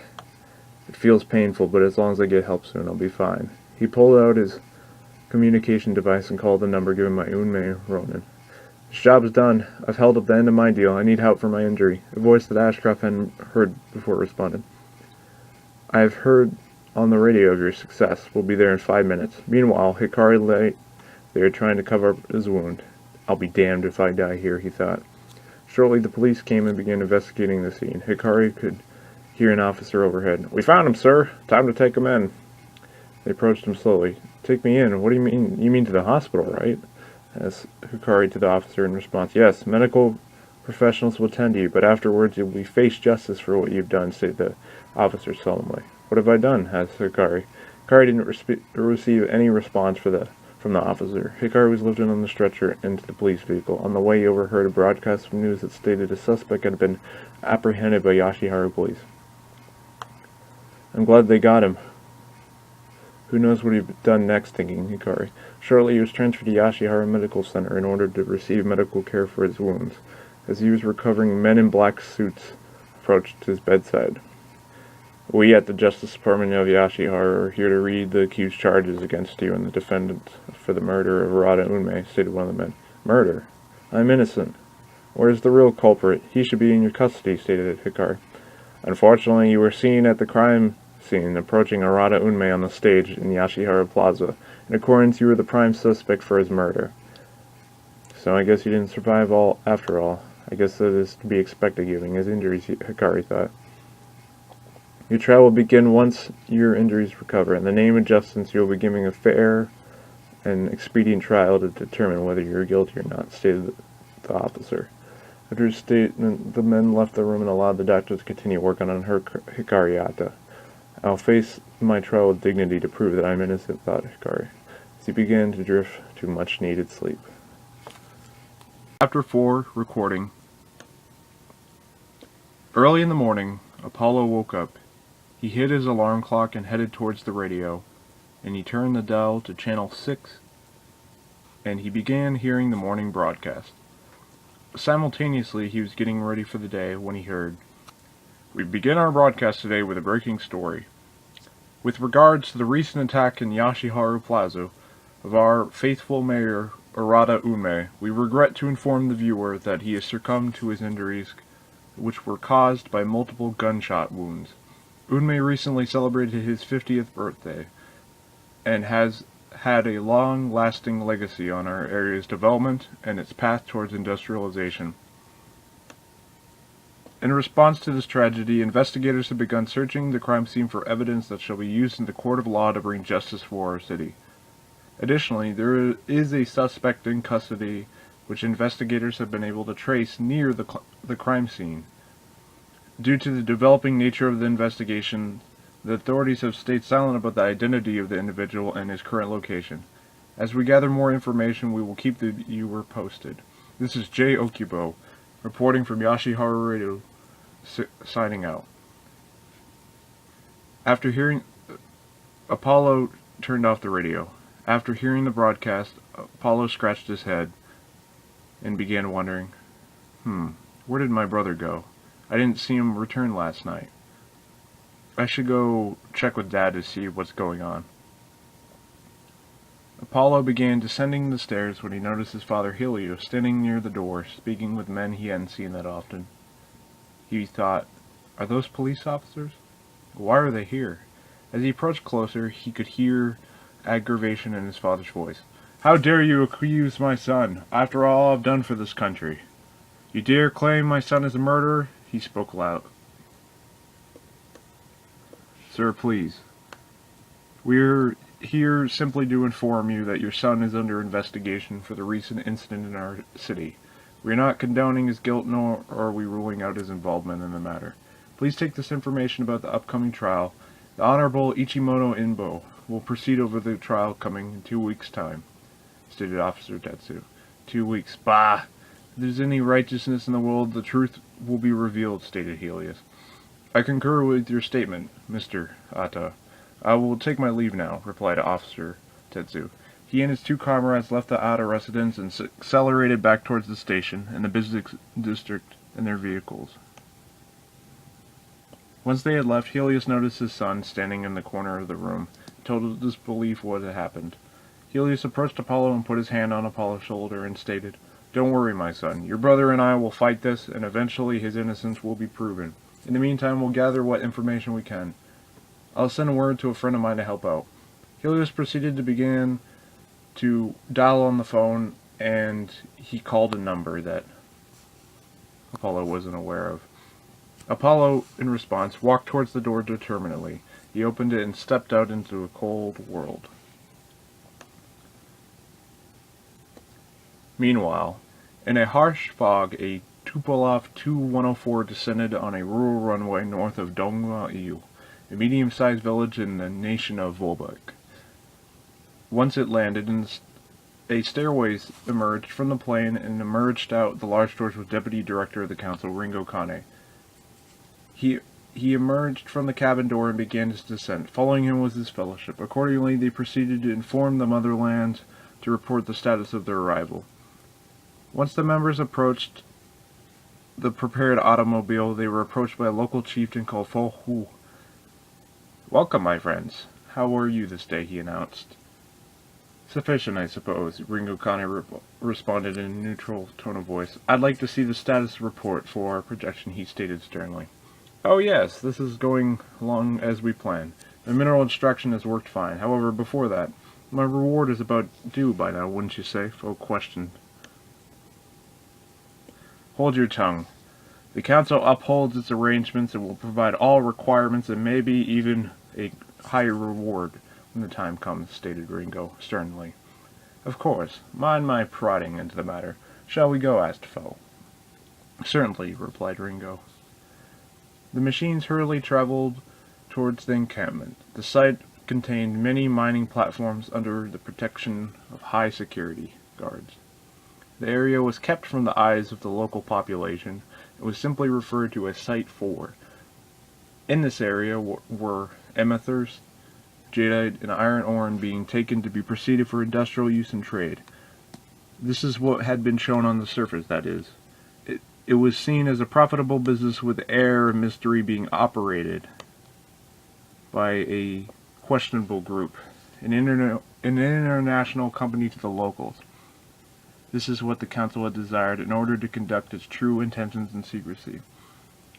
Speaker 2: It feels painful, but as long as I get help soon, I'll be fine. He pulled out his communication device and called the number given by Unme Ronan. This job's done. I've held up the end of my deal. I need help for my injury. A voice that Ashcroft hadn't heard before responded. I have heard on the radio of your success. We'll be there in 5 minutes. Meanwhile, Hikari lay there trying to cover up his wound. I'll be damned if I die here, he thought. Shortly, the police came and began investigating the scene. Hikari could hear an officer overhead. We found him, sir. Time to take him in. They approached him slowly. Take me in? What do you mean? You mean to the hospital, right? Asked Hikari to the officer in response. Yes, medical professionals will tend to you, but afterwards you will face justice for what you've done, said the officer solemnly. What have I done? Asked Hikari. Hikari didn't receive any response from the officer. Hikari was lifted on the stretcher into the police vehicle. On the way, he overheard a broadcast of news that stated a suspect had been apprehended by Yashiharu police. I'm glad they got him. Who knows what he'd done next, thinking Hikari. Shortly, he was transferred to Yashiharu Medical Center in order to receive medical care for his wounds. As he was recovering, men in black suits approached his bedside. We at the Justice Department of Yashiharu are here to read the accused charges against you and the defendant for the murder of Arata Unme, stated one of the men. Murder? I'm innocent. Where's the real culprit? He should be in your custody, stated Hikari. Unfortunately, you were seen at the crime scene approaching Arata Unme on the stage in Yashiharu Plaza. In accordance, you were the prime suspect for his murder. So I guess you didn't survive after all. I guess that is to be expected given his injuries, Hikari thought. Your trial will begin once your injuries recover. In the name of justice, you will be giving a fair and expedient trial to determine whether you are guilty or not, stated the officer. After his statement, the men left the room and allowed the doctor to continue working on Hikari. I'll face my trial with dignity to prove that I'm innocent, thought Hikari, as he began to drift to much-needed sleep.
Speaker 1: Chapter 4, Recording. Early in the morning, Apollo woke up. He hid his alarm clock and headed towards the radio, and he turned the dial to channel 6, and he began hearing the morning broadcast. Simultaneously, he was getting ready for the day when he heard, "We begin our broadcast today with a breaking story. With regards to the recent attack in Yashiharu Plaza of our faithful mayor, Arata Unme, we regret to inform the viewer that he has succumbed to his injuries, which were caused by multiple gunshot wounds. Unme recently celebrated his 50th birthday, and has had a long-lasting legacy on our area's development and its path towards industrialization. In response to this tragedy, investigators have begun searching the crime scene for evidence that shall be used in the court of law to bring justice for our city. Additionally, there is a suspect in custody which investigators have been able to trace near the crime scene. Due to the developing nature of the investigation, the authorities have stayed silent about the identity of the individual and his current location. As we gather more information, we will keep the viewer posted. This is Jay Okubo, reporting from Yashiharu Radio, signing out. After hearing... Apollo turned off the radio. After hearing the broadcast, Apollo scratched his head and began wondering, where did my brother go? I didn't see him return last night. I should go check with Dad to see what's going on. Apollo began descending the stairs when he noticed his father Helios standing near the door, speaking with men he hadn't seen that often. He thought, are those police officers? Why are they here? As he approached closer, he could hear aggravation in his father's voice. How dare you accuse my son, after all I've done for this country? You dare claim my son is a murderer? He spoke loud. Sir, please. We're here simply to inform you that your son is under investigation for the recent incident in our city. We are not condoning his guilt, nor are we ruling out his involvement in the matter. Please take this information about the upcoming trial. The Honorable Ichimoto Inbo will proceed over the trial coming in 2 weeks' time, stated Officer Tetsu. 2 weeks. Bah! If there's any righteousness in the world, the truth will be revealed, stated Helios. I concur with your statement, Mr. Atta. I will take my leave now, replied Officer Tetsu. He and his 2 comrades left the Atta residence and accelerated back towards the station and the business district in their vehicles. Once they had left, Helios noticed his son standing in the corner of the room, in total disbelief what had happened. Helios approached Apollo and put his hand on Apollo's shoulder and stated, Don't worry, my son. Your brother and I will fight this, and eventually his innocence will be proven. In the meantime, we'll gather what information we can. I'll send a word to a friend of mine to help out. Helios proceeded to begin to dial on the phone, and he called a number that Apollo wasn't aware of. Apollo, in response, walked towards the door determinedly. He opened it and stepped out into a cold world. Meanwhile, in a harsh fog, a Tupolev Tu-104 descended on a rural runway north of Dongma-Iu, a medium-sized village in the nation of Volbeck. Once it landed, a stairway emerged from the plane and emerged out the large doors with Deputy Director of the Council, Ringo Kane. He emerged from the cabin door and began his descent. Following him was his fellowship. Accordingly, they proceeded to inform the motherland to report the status of their arrival. Once the members approached the prepared automobile, they were approached by a local chieftain called Fo Hu. Welcome, my friends. How are you this day? He announced. Sufficient, I suppose, Ringo Kane responded in a neutral tone of voice. I'd like to see the status report for our projection, he stated sternly. Oh yes, this is going along as we planned. The mineral extraction has worked fine. However, before that, my reward is about due by now, wouldn't you say? Fo questioned. Hold your tongue. The Council upholds its arrangements and will provide all requirements and maybe even a higher reward when the time comes, stated Ringo sternly. Of course. Mind my prodding into the matter. Shall we go? Asked Fo. Certainly, replied Ringo. The machines hurriedly traveled towards the encampment. The site contained many mining platforms under the protection of high security guards. The area was kept from the eyes of the local population. It was simply referred to as Site 4. In this area were emathers, jadeite, and iron ore being taken to be proceeded for industrial use and trade. This is what had been shown on the surface, that is. It was seen as a profitable business with air and mystery being operated by a questionable group, an international company to the locals. This is what the Council had desired in order to conduct its true intentions in secrecy.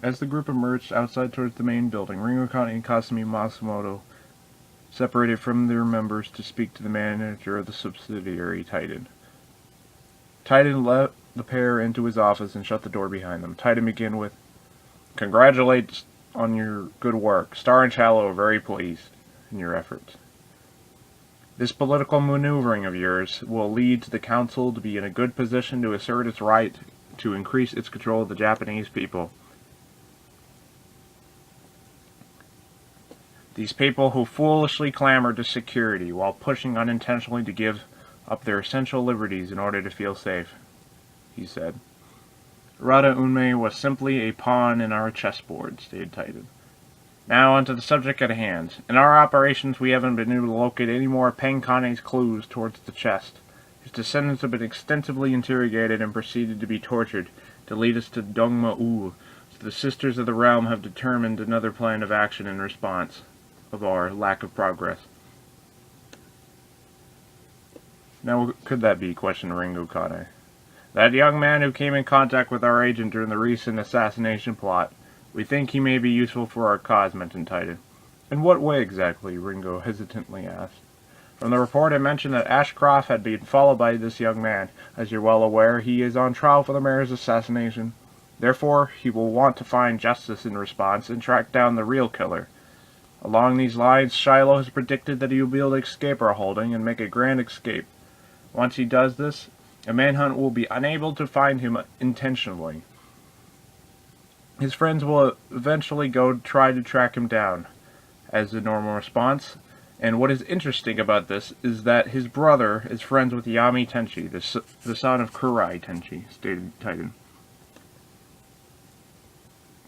Speaker 1: As the group emerged outside towards the main building, Ringo Kane and Kasumi Matsumoto separated from their members to speak to the manager of the subsidiary Titan. Titan let the pair into his office and shut the door behind them. Titan began with, Congratulates on your good work. Star and Shallow are very pleased in your efforts. This political maneuvering of yours will lead to the Council to be in a good position to assert its right to increase its control of the Japanese people. These people who foolishly clamor to security while pushing unintentionally to give up their essential liberties in order to feel safe, he said. Rada Unmei was simply a pawn in our chessboard, stated Titan. Now onto the subject at hand. In our operations, we haven't been able to locate any more of Penkane's clues towards the chest. His descendants have been extensively interrogated and proceeded to be tortured to lead us to Dongma-U, so the Sisters of the Realm have determined another plan of action in response of our lack of progress. Now, what could that be? Questioned Ringo Kane. That young man who came in contact with our agent during the recent assassination plot. We think he may be useful for our cause, mentioned Titan. In what way exactly? Ringo hesitantly asked. From the report it mentioned that Ashcroft had been followed by this young man. As you're well aware, he is on trial for the mayor's assassination. Therefore, he will want to find justice in response and track down the real killer. Along these lines, Shiloh has predicted that he will be able to escape our holding and make a grand escape. Once he does this, a manhunt will be unable to find him intentionally. His friends will eventually go try to track him down as a normal response. And what is interesting about this is that his brother is friends with Yami Tenchi, the son of Kurai Tenchi, stated Titan.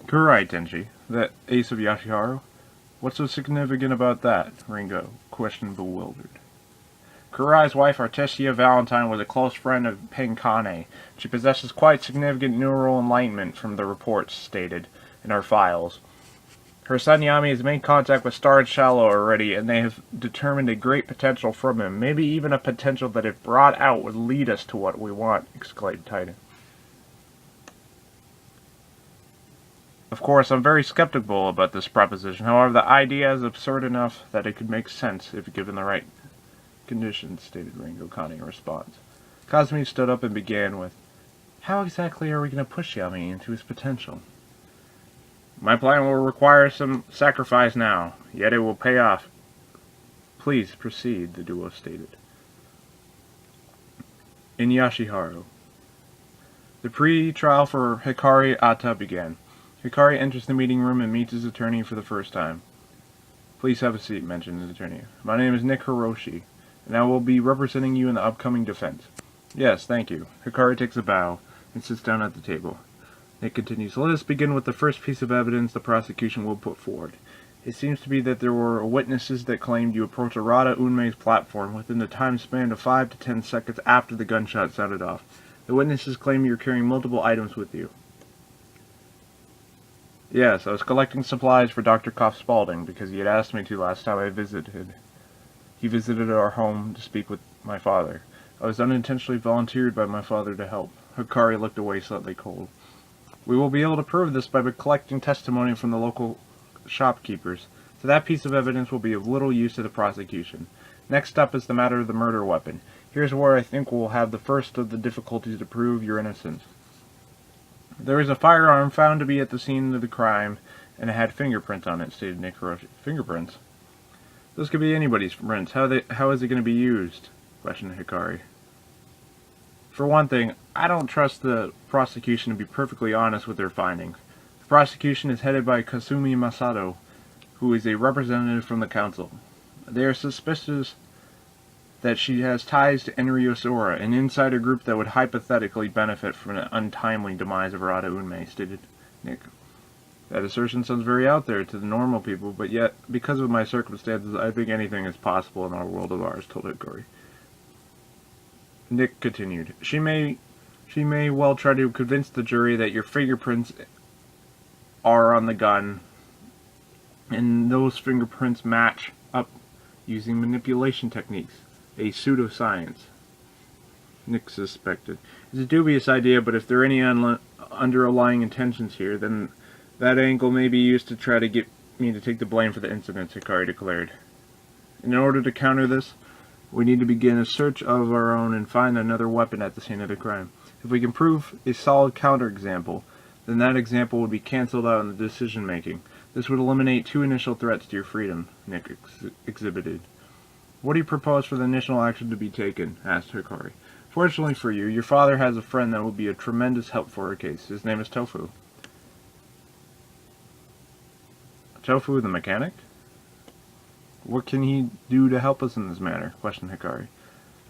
Speaker 1: Kurai Tenchi, that ace of Yashiharu? What's so significant about that? Ringo questioned, bewildered. Kurai's wife, Artesia Valentine, was a close friend of Penkane. She possesses quite significant neural enlightenment from the reports stated in our files. Her son Yami has made contact with Star and Shallow already, and they have determined a great potential from him, maybe even a potential that if brought out would lead us to what we want, exclaimed Titan. Of course, I'm very skeptical about this proposition. However, the idea is absurd enough that it could make sense if given the right conditions, stated Ringo Kane in response. Cosme stood up and began with, How exactly are we going to push Yami into his potential? My plan will require some sacrifice now, yet it will pay off. Please proceed, the duo stated. In Yashiharu. The pre-trial for Hikari Ata began. Hikari enters the meeting room and meets his attorney for the first time. Please have a seat, mentioned his attorney. My name is Nick Hiroshi, and I will be representing you in the upcoming defense. Yes, thank you. Hikari takes a bow and sits down at the table. Nick continues, Let us begin with the first piece of evidence the prosecution will put forward. It seems to be that there were witnesses that claimed you approached Arata Unmei's platform within the time span of 5 to 10 seconds after the gunshot sounded off. The witnesses claim you're carrying multiple items with you. Yes, I was collecting supplies for Dr. Koff Spaulding because he had asked me to last time I visited. He visited our home to speak with my father. I was unintentionally volunteered by my father to help. Hikari looked away slightly cold. We will be able to prove this by collecting testimony from the local shopkeepers, so that piece of evidence will be of little use to the prosecution. Next up is the matter of the murder weapon. Here's where I think we'll have the first of the difficulties to prove your innocence. There is a firearm found to be at the scene of the crime, and it had fingerprints on it, stated Nick Hiroshi. Fingerprints? Those could be anybody's prints. How is it going to be used? Questioned Hikari. For one thing, I don't trust the prosecution to be perfectly honest with their findings. The prosecution is headed by Kasumi Masato, who is a representative from the council. They are suspicious that she has ties to Enryo Sora, an insider group that would hypothetically benefit from an untimely demise of Arata Unmei, stated Nick. That assertion sounds very out there to the normal people, but yet, because of my circumstances, I think anything is possible in our world of ours, told Hikari. Nick continued, She may well try to convince the jury that your fingerprints are on the gun, and those fingerprints match up using manipulation techniques, a pseudoscience. Nick suspected. It's a dubious idea, but if there are any underlying intentions here, then that angle may be used to try to get me to take the blame for the incident, Hikari declared. In order to counter this, we need to begin a search of our own and find another weapon at the scene of the crime. If we can prove a solid counterexample, then that example would be cancelled out in the decision-making. This would eliminate two initial threats to your freedom, Nick exhibited. What do you propose for the initial action to be taken? Asked Hikari. Fortunately for you, your father has a friend that will be a tremendous help for our case. His name is Tofu. Tofu the mechanic? What can he do to help us in this matter? Questioned Hikari.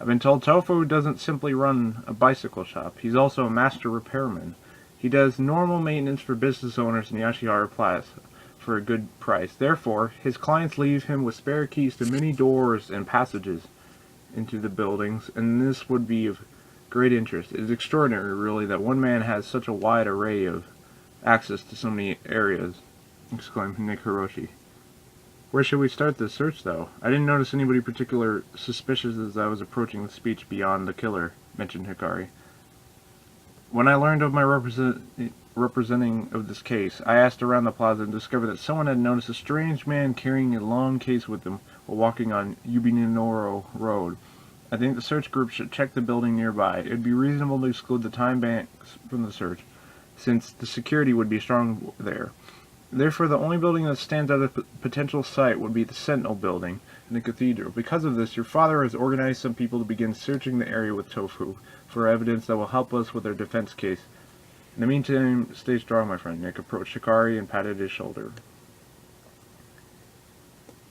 Speaker 1: I've been told Tofu doesn't simply run a bicycle shop. He's also a master repairman. He does normal maintenance for business owners in Yashihara Plaza for a good price. Therefore, his clients leave him with spare keys to many doors and passages into the buildings, and this would be of great interest. It is extraordinary, really, that one man has such a wide array of access to so many areas, exclaimed Nick Hiroshi. Where should we start this search, though? I didn't notice anybody particular suspicious as I was approaching the speech beyond the killer, mentioned Hikari. When I learned of my representing of this case, I asked around the plaza and discovered that someone had noticed a strange man carrying a long case with him while walking on Ubininoro Road. I think the search group should check the building nearby. It would be reasonable to exclude the time banks from the search, since the security would be strong there. Therefore, the only building that stands out as a potential site would be the Sentinel building in the cathedral. Because of this, your father has organized some people to begin searching the area with Tofu for evidence that will help us with our defense case. In the meantime, stay strong, my friend. Nick approached Hikari and patted his shoulder.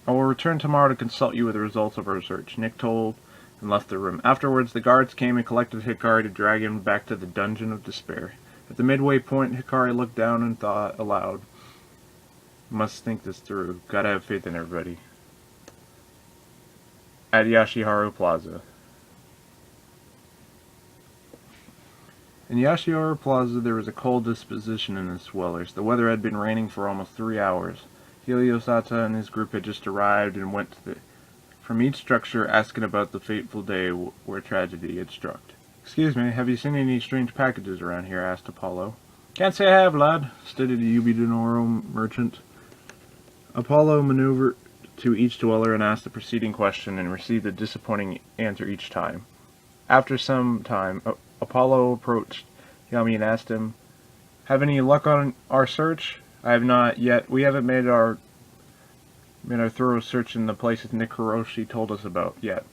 Speaker 1: I will return tomorrow to consult you with the results of our search. Nick told and left the room. Afterwards, the guards came and collected Hikari to drag him back to the Dungeon of Despair. At the midway point, Hikari looked down and thought aloud. Must think this through. Gotta have faith in everybody. At Yashihara Plaza. In Yashihara Plaza, there was a cold disposition in its dwellers. The weather had been raining for almost 3 hours. Heliosata and his group had just arrived and went from each structure asking about the fateful day where tragedy had struck. Excuse me, have you seen any strange packages around here? Asked Apollo. Can't say I have, lad, stated the Ubidonoro merchant. Apollo maneuvered to each dweller and asked the preceding question and received a disappointing answer each time. After some time, Apollo approached Yami and asked him, "Have any luck on our search?" "I have not yet. We haven't made our thorough search in the places Nick Hiroshi told us about yet.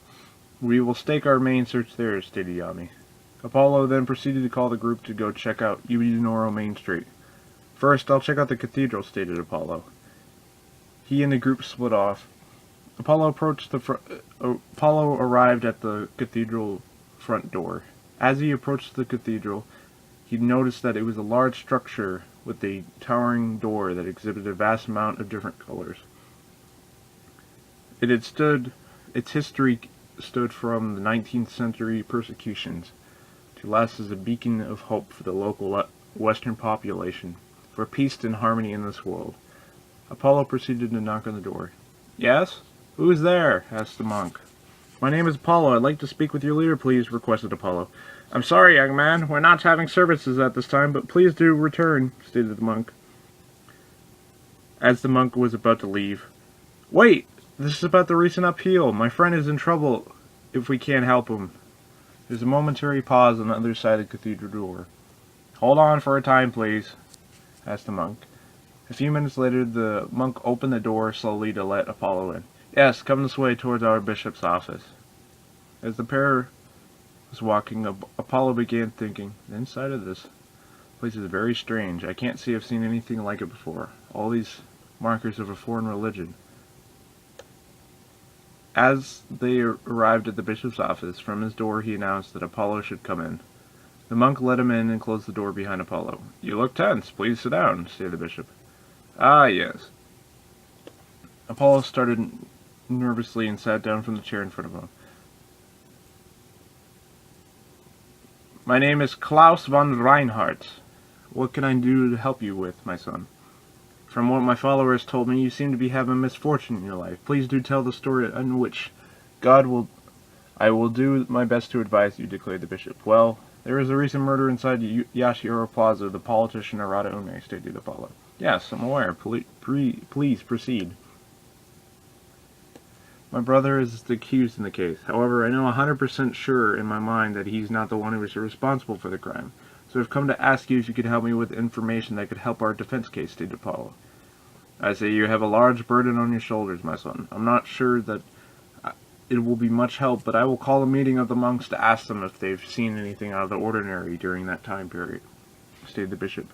Speaker 1: We will stake our main search there," stated Yami. Apollo then proceeded to call the group to go check out Ubidonoro Main Street. "First, I'll check out the cathedral," stated Apollo. He and the group split off. Apollo arrived at the cathedral front door. As he approached the cathedral, he noticed that it was a large structure with a towering door that exhibited a vast amount of different colors. Its history stood from the 19th century persecutions to last as a beacon of hope for the local Western population, for peace and harmony in this world. Apollo proceeded to knock on the door. "Yes? Who is there?" asked the monk. "My name is Apollo. I'd like to speak with your leader, please," requested Apollo. "I'm sorry, young man. We're not having services at this time, but please do return," stated the monk. As the monk was about to leave, "Wait! This is about the recent upheaval. My friend is in trouble if we can't help him." There's a momentary pause on the other side of the cathedral door. "Hold on for a time, please," asked the monk. A few minutes later, the monk opened the door slowly to let Apollo in. "Yes, come this way towards our bishop's office." As the pair was walking, Apollo began thinking, "The inside of this place is very strange. I can't say I've seen anything like it before. All these markers of a foreign religion." As they arrived at the bishop's office, from his door he announced that Apollo should come in. The monk let him in and closed the door behind Apollo. "You look tense. Please sit down," stated the bishop. "Ah, yes." Apollo started nervously and sat down from the chair in front of him. "My name is Klaus von Reinhardt. What can I do to help you with, my son? From what my followers told me, you seem to be having misfortune in your life. Please do tell the story in which I will do my best to advise you," declared the bishop. "Well, there is a recent murder inside Yashihara Plaza. The politician Arata Ume," stated Apollo. "Yes, I'm aware. Please proceed." "My brother is the accused in the case. However, I know 100% sure in my mind that he's not the one who is responsible for the crime. So I've come to ask you if you could help me with information that could help our defense case, stated Apollo. I say you have a large burden on your shoulders, my son. I'm not sure that it will be much help, but I will call a meeting of the monks to ask them if they've seen anything out of the ordinary during that time period, stated the bishop.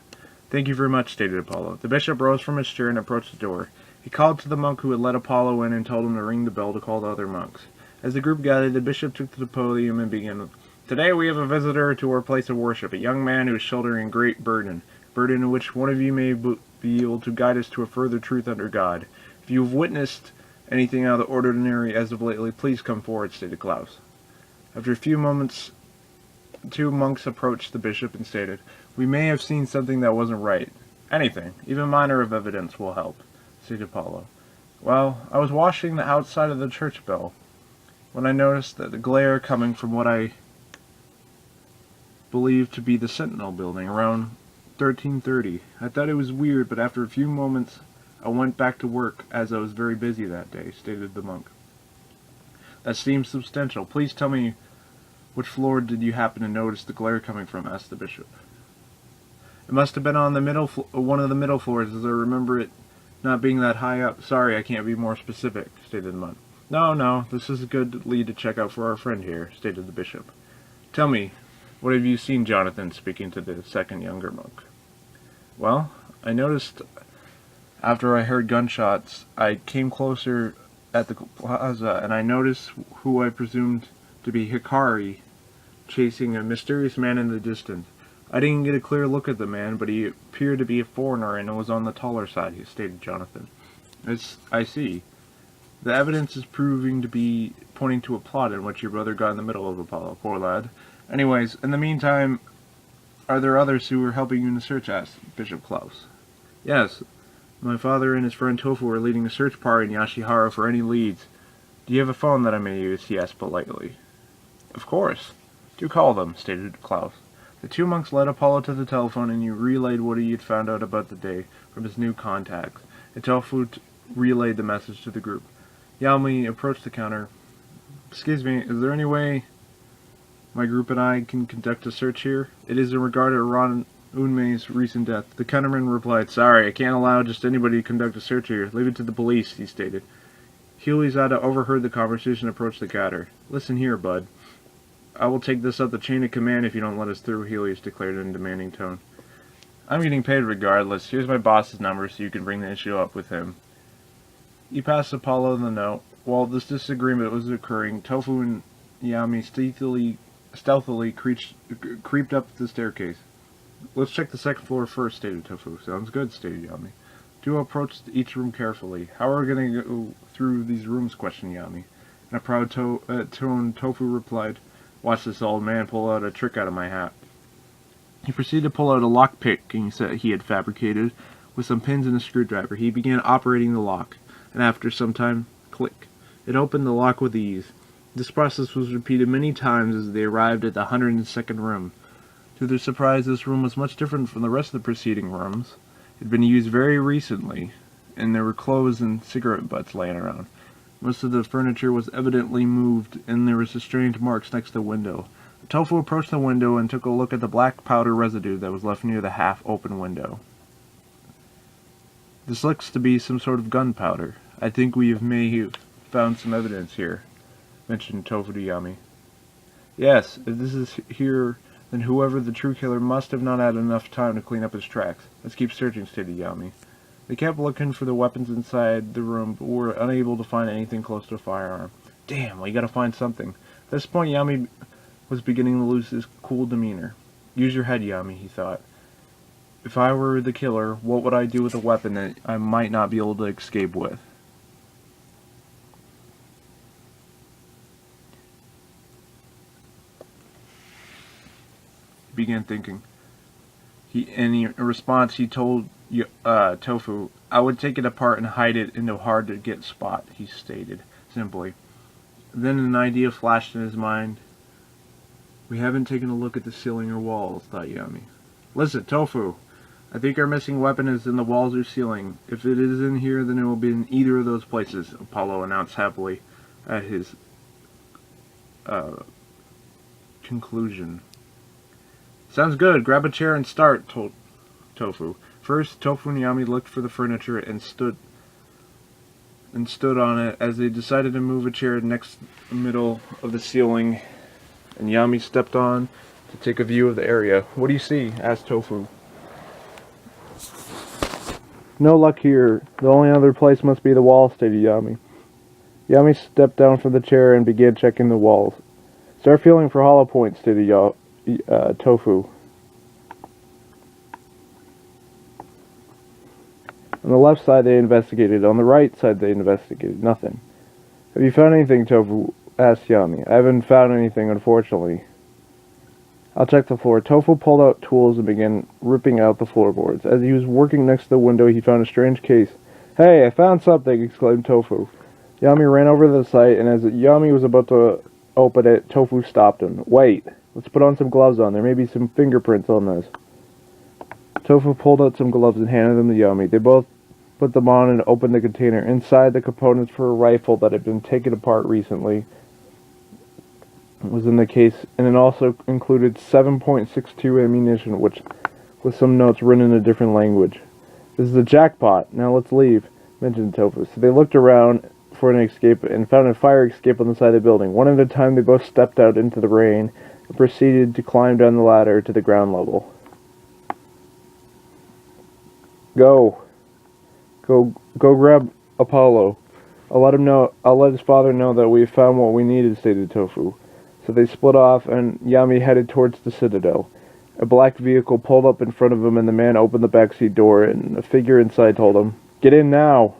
Speaker 1: Thank you very much, stated Apollo. The bishop rose from his chair and approached the door. He called to the monk who had let Apollo in and told him to ring the bell to call the other monks. As the group gathered, the bishop took to the podium and began, Today we have a visitor to our place of worship, a young man who is shouldering a great burden in which one of you may be able to guide us to a further truth under God. If you have witnessed anything out of the ordinary as of lately, please come forward, stated Klaus. After a few moments, 2 monks approached the bishop and stated, We may have seen something that wasn't right. Anything, even minor of evidence, will help, stated Apollo. Well, I was washing the outside of the church bell when I noticed that the glare coming from what I believed to be the Sentinel building around 1330. I thought it was weird, but after a few moments I went back to work as I was very busy that day, stated the monk. That seems substantial. Please tell me which floor did you happen to notice the glare coming from, asked the bishop. It must have been on the one of the middle floors, as I remember it not being that high up. Sorry, I can't be more specific, stated the monk. No, this is a good lead to check out for our friend here, stated the bishop. Tell me, what have you seen, Jonathan, speaking to the second younger monk? Well, I noticed after I heard gunshots, I came closer at the plaza, and I noticed who I presumed to be Hikari chasing a mysterious man in the distance. I didn't get a clear look at the man, but he appeared to be a foreigner and was on the taller side, he stated Jonathan. I see. The evidence is proving to be pointing to a plot in which your brother got in the middle of, Apollo, poor lad. Anyways, in the meantime, are there others who are helping you in the search, asked Bishop Klaus. Yes, my father and his friend Tofu are leading a search party in Yashihara for any leads. Do you have a phone that I may use, he asked politely. Of course. Do call them, stated Klaus. The 2 monks led Apollo to the telephone, and he relayed what he had found out about the day from his new contacts. And Tofu relayed the message to the group. Yami approached the counter. Excuse me, is there any way my group and I can conduct a search here? It is in regard to Ron Unmei's recent death. The counterman replied, Sorry, I can't allow just anybody to conduct a search here. Leave it to the police, he stated. Hulies overheard the conversation and approached the counter. Listen here, bud. I will take this up the chain of command if you don't let us through, Helios declared in a demanding tone. I'm getting paid regardless. Here's my boss's number so you can bring the issue up with him. He passed Apollo the note. While this disagreement was occurring, Tofu and Yami stealthily creeped up the staircase. Let's check the second floor first, stated Tofu. Sounds good, stated Yami. 2 approached each room carefully. How are we going to go through these rooms, questioned Yami. In a proud tone, Tofu replied, Watch this old man pull out a trick out of my hat. He proceeded to pull out a lock-picking set he had fabricated with some pins and a screwdriver. He began operating the lock, and after some time, click. It opened the lock with ease. This process was repeated many times as they arrived at the 102nd room. To their surprise, this room was much different from the rest of the preceding rooms. It had been used very recently, and there were clothes and cigarette butts laying around. Most of the furniture was evidently moved, and there were strange marks next to the window. Tofu approached the window and took a look at the black powder residue that was left near the half-open window. This looks to be some sort of gunpowder. I think we may have found some evidence here, mentioned Tofu to Yami. Yes, if this is here, then whoever the true killer must have not had enough time to clean up his tracks. Let's keep searching, stated Yami. They kept looking for the weapons inside the room, but were unable to find anything close to a firearm. Damn, we gotta find something. At this point, Yami was beginning to lose his cool demeanor. Use your head, Yami, he thought. If I were the killer, what would I do with a weapon that I might not be able to escape with? He began thinking. In response, he told Tofu, I would take it apart and hide it in a hard-to-get spot, he stated, simply. Then an idea flashed in his mind. We haven't taken a look at the ceiling or walls, thought Yami. Listen, Tofu, I think our missing weapon is in the walls or ceiling. If it is in here, then it will be in either of those places, Apollo announced happily at his conclusion. Sounds good. Grab a chair and start, told Tofu. First, Tofu and Yami looked for the furniture and stood on it as they decided to move a chair next the middle of the ceiling, and Yami stepped on to take a view of the area. What do you see? Asked Tofu.
Speaker 3: No luck here. The only other place must be the wall, stated Yami. Yami stepped down from the chair and began checking the walls. Start feeling for hollow points, stated Tofu. On the left side they investigated. On the right side they investigated. Nothing. Have you found anything, Tofu? Asked Yami. I haven't found anything, unfortunately. I'll check the floor. Tofu pulled out tools and began ripping out the floorboards. As he was working next to the window, he found a strange case. Hey, I found something, exclaimed Tofu. Yami ran over to the site, and as Yami was about to open it, Tofu stopped him. Wait, let's put on some gloves on. There may be some fingerprints on this. Tofu pulled out some gloves and handed them to Yami. They both put them on and opened the container. Inside, the components for a rifle that had been taken apart recently was in the case, and it also included 7.62 ammunition, which with some notes written in a different language. This is a jackpot. Now let's leave, mentioned Tofu. So they looked around for an escape and found a fire escape on the side of the building. One at a time, they both stepped out into the rain and proceeded to climb down the ladder to the ground level. Go grab Apollo. I'll let his father know that we have found what we needed, stated Tofu. So they split off, and Yami headed towards the Citadel. A black vehicle pulled up in front of him, and the man opened the backseat door, and a figure inside told him, "Get in now!"